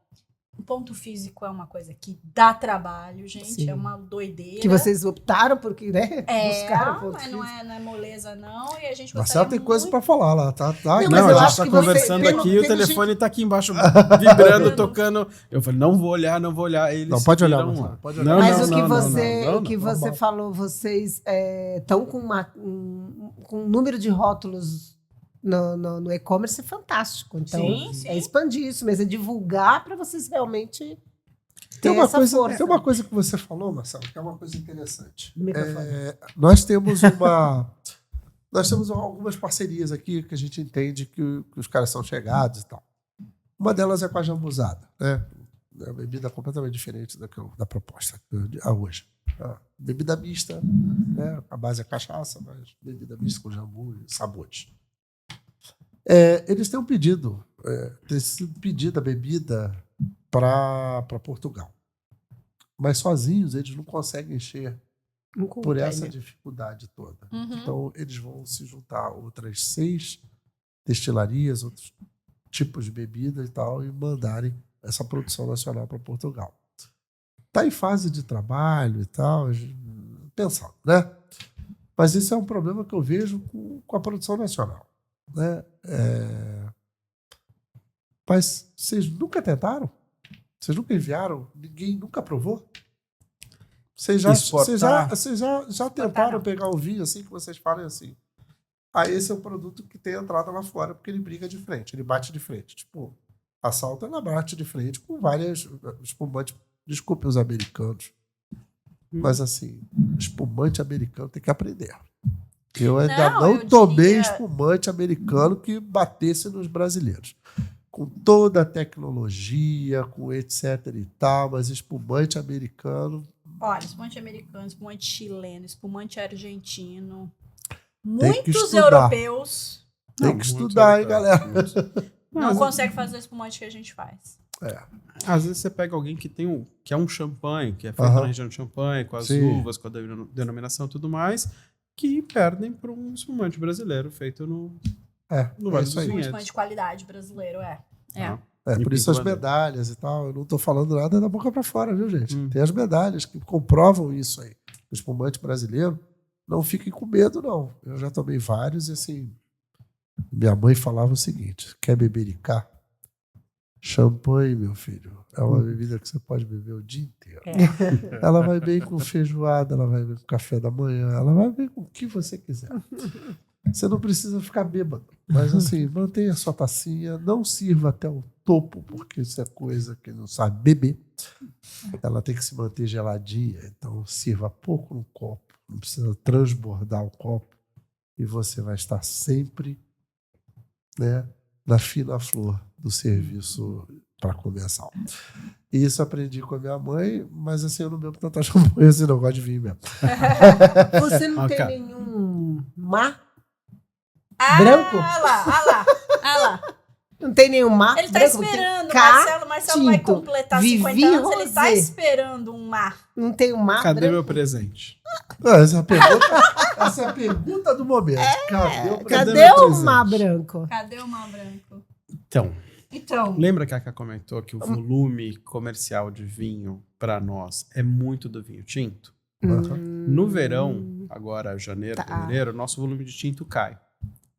O ponto físico é uma coisa que dá trabalho, gente. Sim. É uma doideira. Que vocês optaram porque, né? Buscaram ponto físico. Não é moleza, não. E a gente Marcelo tem coisa pra falar lá, tá? Não, a gente tá conversando aqui, o telefone tá aqui embaixo, vibrando, tocando. Eu falei, não vou olhar. Eles não, pode olhar, Marcelo. Pode olhar. Mas o que você falou, vocês estão com um número de rótulos no e-commerce é fantástico. Então, sim. É expandir isso mesmo, é divulgar para vocês realmente ter essa força. Tem uma coisa que você falou, Marcelo, que é uma coisa interessante. Nós temos algumas parcerias aqui que a gente entende que os caras são chegados e tal. Uma delas é com a Jambuzada, né? É uma bebida completamente diferente da proposta hoje. Bebida mista, né? A base é cachaça, mas bebida mista com jambu e sabores. Eles têm tem sido pedida a bebida para Portugal. Mas sozinhos eles não conseguem encher por essa dificuldade toda. Uhum. Então eles vão se juntar a outras 6 destilarias, outros tipos de bebida e tal, e mandarem essa produção nacional para Portugal. Está em fase de trabalho e tal, pensando, né? Mas isso é um problema que eu vejo com a produção nacional. Né? Mas vocês nunca tentaram? Vocês nunca enviaram? Ninguém nunca aprovou? Vocês já tentaram pegar um vinho assim que vocês falem assim? Esse é um produto que tem entrada lá fora porque ele briga de frente, ele bate de frente. Tipo, a Salta ela bate de frente com várias espumantes. Desculpe os americanos, mas assim, espumante americano tem que aprender. Eu ainda não tomei espumante americano que batesse nos brasileiros. Com toda a tecnologia, com etc e tal, mas espumante americano... Olha, espumante americano, espumante chileno, espumante argentino, muitos europeus... Tem que estudar, hein, galera? Não consegue fazer o espumante que a gente faz. Às vezes você pega alguém que é um champanhe, que é feito na região de champanhe, com as uvas, com a denominação e tudo mais... que perdem para um espumante brasileiro feito no Vale dos Vinhedos. Um espumante de qualidade brasileiro, por isso as medalhas e tal. Eu não estou falando nada da boca para fora, viu, gente? Tem as medalhas que comprovam isso aí. O espumante brasileiro, não fiquem com medo, não. Eu já tomei vários e assim... Minha mãe falava o seguinte, quer bebericá? Champanhe, meu filho, é uma bebida que você pode beber o dia inteiro. Ela vai bem com feijoada, ela vai bem com café da manhã, ela vai bem com o que você quiser. Você não precisa ficar bêbado, mas assim, mantenha a sua tacinha, não sirva até o topo, porque isso é coisa que não sabe beber. Ela tem que se manter geladinha, então sirva pouco no copo, não precisa transbordar o copo e você vai estar sempre, né, na fina flor do serviço para começar. E isso aprendi com a minha mãe, mas assim, eu não bebo tanta champanhe assim, não gosto de vinho mesmo. Você não tem nenhum mar branco? Ah lá. Não tem nenhum mar ele tá branco? Esperando, Marcelo vai completar 50 anos, ele tá esperando um mar. Não tem um mar Cadê branco? meu presente? Essa é a pergunta do momento. Cadê o mar branco? Cadê o mar branco? Então, lembra que a Cacá comentou que o volume comercial de vinho para nós é muito do vinho tinto? No verão, agora janeiro, fevereiro, nosso volume de tinto cai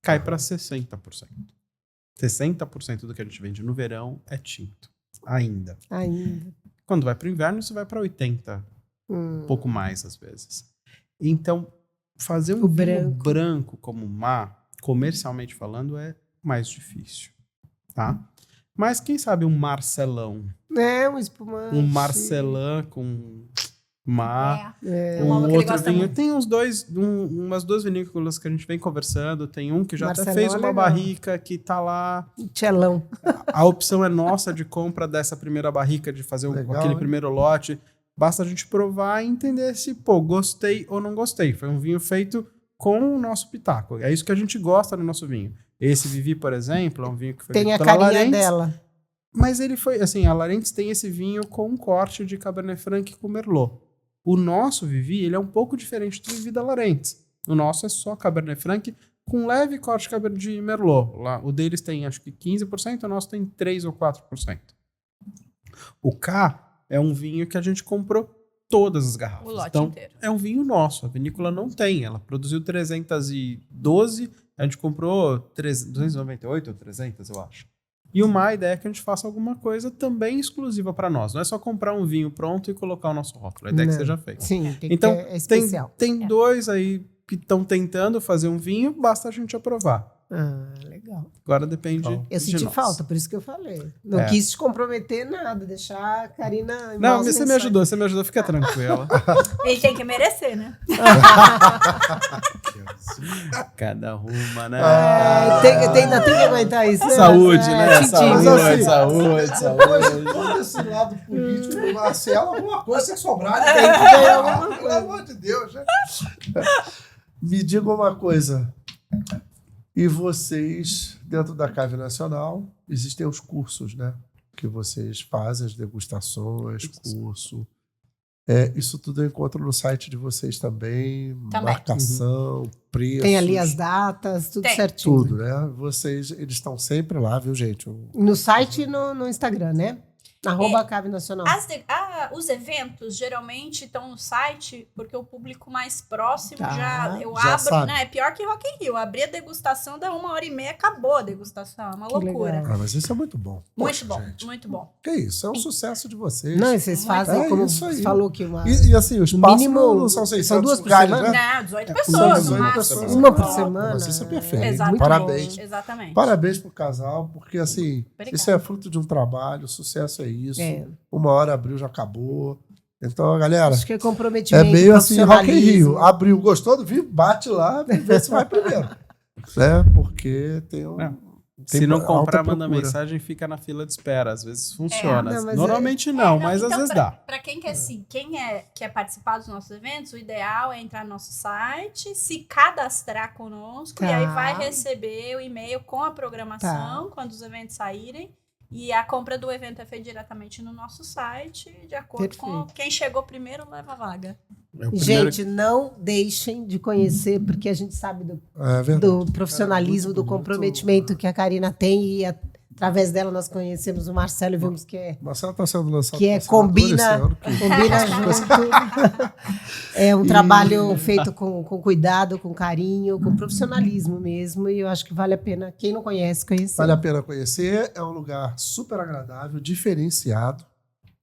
para 60%. 60% do que a gente vende no verão é tinto. Ainda. Quando vai para o inverno, isso vai para 80%. Um pouco mais, às vezes. Então, fazer um vinho branco como mar, comercialmente falando, é mais difícil. Tá? Mas quem sabe um Marcelão? Um espumante. Um Marcelão com mar. Um outro vinho. Muito. Tem umas duas vinícolas que a gente vem conversando. Tem um que já até fez uma barrica que tá lá. Tchelão. A opção é nossa de compra dessa primeira barrica, de fazer aquele primeiro lote. basta a gente provar e entender se, gostei ou não gostei. Foi um vinho feito com o nosso pitaco. É isso que a gente gosta no nosso vinho. Esse Vivi, por exemplo, é um vinho que foi feito pela Larentes. Tem a carinha dela. Mas ele foi, assim, a Larentes tem esse vinho com um corte de Cabernet Franc com Merlot. O nosso Vivi, ele é um pouco diferente do Vivi da Larentes. O nosso é só Cabernet Franc com um leve corte de Merlot. Lá, o deles tem, acho que 15%, o nosso tem 3% ou 4%. O K é um vinho que a gente comprou todas as garrafas. O lote então, inteiro. É um vinho nosso. A vinícola não tem. Ela produziu 312, a gente comprou 298 ou 300, eu acho. E uma ideia é que a gente faça alguma coisa também exclusiva para nós. Não é só comprar um vinho pronto e colocar o nosso rótulo. A ideia é que seja feito. Sim, tem então, que é especial. Tem dois aí que estão tentando fazer um vinho, basta a gente aprovar. Legal. Agora depende Eu senti falta, por isso que eu falei. Não quis te comprometer nada, deixar a Karina... Não, mas você me ajudou, fica tranquila. Ele tem que merecer, né? Cada uma, né? Ainda tem que aguentar isso. Saúde, né? Saúde. Todo esse lado político do Marcelo, alguma coisa tem que sobrar. Tem que ganhar alguma coisa. Pelo amor de Deus, né? Me diga uma coisa. E vocês, dentro da Cave Nacional, existem os cursos, né? Que vocês fazem, as degustações, curso. Isso tudo eu encontro no site de vocês também. Marcação, preços. Tem ali as datas, tudo certinho. Tudo, né? Eles estão sempre lá, viu, gente? No site e no Instagram, né? @Cave Nacional. Os eventos geralmente estão no site porque o público mais próximo já abro, sabe. né? É pior que Rock in Rio. Eu abri a degustação, dá 1h30, acabou a degustação. É uma loucura. Mas isso é muito bom. Muito bom, gente. muito bom. Que isso? É um sucesso de vocês. Não, e vocês fazem, como você falou, que uma... E assim, os mínimo não são 600 são 2 por lugares, semana? né? Não, 18 pessoas. Uma por semana. Mas isso é perfeito. Exatamente. Parabéns. Exatamente. Parabéns pro casal, porque assim, Obrigada. isso é fruto de um trabalho, sucesso é isso. 1h abriu, já acabou. Então, galera, acho que é comprometimento, é meio assim, Rock in Rio. Abriu, gostou do vinho? Bate lá e vê se vai primeiro. Né? Porque tem um... Se não comprar, manda mensagem e fica na fila de espera. Às vezes funciona. Normalmente não, mas às vezes dá. Para quem quer, quer participar dos nossos eventos, o ideal é entrar no nosso site, se cadastrar conosco e aí vai receber o e-mail com a programação quando os eventos saírem. E a compra do evento é feita diretamente no nosso site, de acordo com quem chegou primeiro leva a vaga. Gente, não deixem de conhecer, porque a gente sabe do profissionalismo, do comprometimento que a Karina tem e através dela nós conhecemos o Marcelo e vimos que Marcelo está sendo lançado combina junto. É um trabalho feito com cuidado, com carinho, com profissionalismo mesmo, e eu acho que vale a pena, quem não conhece, conhecer. Vale a pena conhecer, é um lugar super agradável, diferenciado,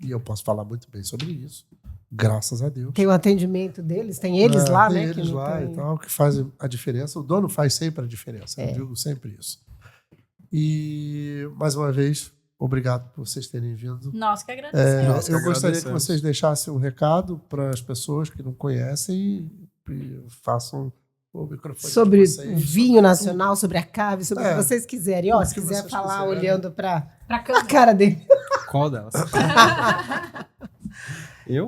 e eu posso falar muito bem sobre isso, graças a Deus. Tem o atendimento deles, tem eles lá, tem né? Eles que lá e tal, que fazem a diferença. O dono faz sempre a diferença, eu digo sempre isso. E, mais uma vez, obrigado por vocês terem vindo. Nós que agradecemos. Eu gostaria que vocês deixassem um recado para as pessoas que não conhecem e façam o microfone sobre vocês, o vinho nacional, sobre a cave, sobre o que vocês quiserem. Se quiser falar olhando para a cara dele. Qual delas? Eu?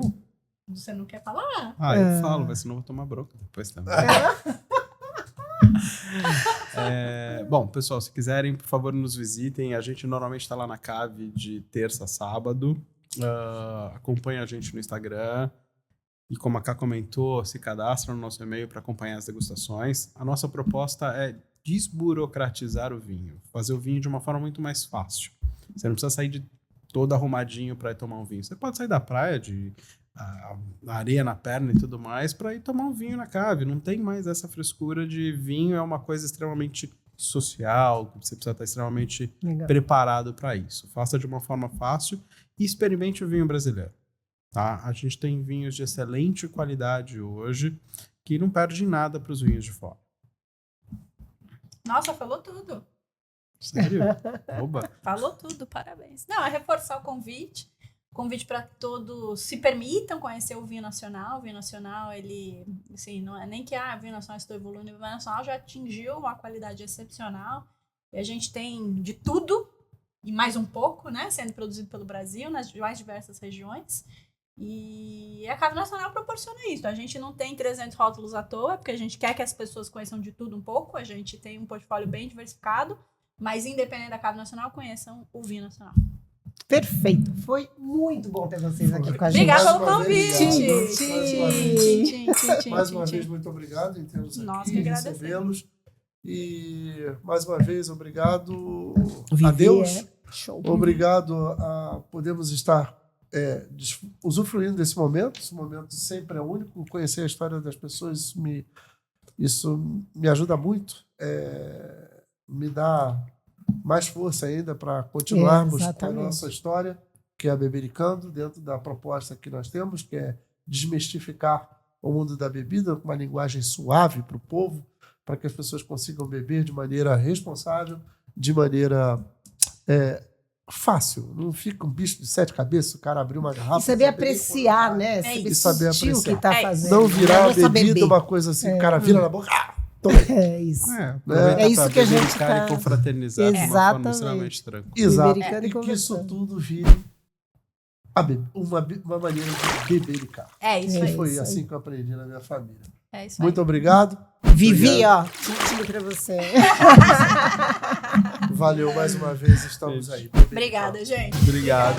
Você não quer falar? Eu falo, mas senão eu vou tomar bronca depois também. Bom, pessoal, se quiserem, por favor, nos visitem. A gente normalmente está lá na Cave de terça a sábado. Acompanha a gente no Instagram. E como a Ká comentou, se cadastra no nosso e-mail para acompanhar as degustações. A nossa proposta é desburocratizar o vinho. Fazer o vinho de uma forma muito mais fácil. Você não precisa sair todo arrumadinho para ir tomar um vinho. Você pode sair da praia, a areia na perna e tudo mais, para ir tomar um vinho na Cave. Não tem mais essa frescura de vinho, é uma coisa extremamente social, você precisa estar extremamente preparado para isso. Faça de uma forma fácil e experimente o vinho brasileiro. Tá? A gente tem vinhos de excelente qualidade hoje, que não perdem nada para os vinhos de fora. Nossa, falou tudo. Sério? Oba. Falou tudo, parabéns. Não, é reforçar o convite. Convite para todos se permitam conhecer o vinho nacional. O vinho nacional, ele, assim, não é nem que o vinho nacional estou evoluindo, o vinho nacional já atingiu uma qualidade excepcional. E a gente tem de tudo, e mais um pouco, né, sendo produzido pelo Brasil, nas mais diversas regiões. E a Cave Nacional proporciona isso. A gente não tem 300 rótulos à toa, porque a gente quer que as pessoas conheçam de tudo um pouco. A gente tem um portfólio bem diversificado, mas independente da Cave Nacional, conheçam o vinho nacional. Perfeito. Foi muito bom ter vocês aqui com a gente. Obrigada pelo convite. Mais uma vez, muito obrigado em termos Nós aqui, que recebê-los. E mais uma vez, obrigado a Deus. Show. Obrigado a podermos estar usufruindo desse momento. Esse momento sempre é único. Conhecer a história das pessoas, isso me ajuda muito. Me dá mais força ainda para continuarmos com a nossa história, que é a Bebericando, dentro da proposta que nós temos, que é desmistificar o mundo da bebida com uma linguagem suave para o povo, para que as pessoas consigam beber de maneira responsável, de maneira fácil. Não fica um bicho de 7 cabeças, o cara abrir uma garrafa. E saber apreciar, né? Saber apreciar o que está fazendo. Não virar a bebida uma coisa assim, o cara vira na boca... É isso. É isso que a gente está... e confraternizar de uma forma extremamente tranquila. Exato. E que isso tudo vire uma maneira de bebericar. Isso aí. Foi assim que eu aprendi na minha família. Isso muito aí. obrigado. Vivi, ó. Tintinho pra você. Valeu mais uma vez. Estamos aí. Obrigada, gente. Obrigado.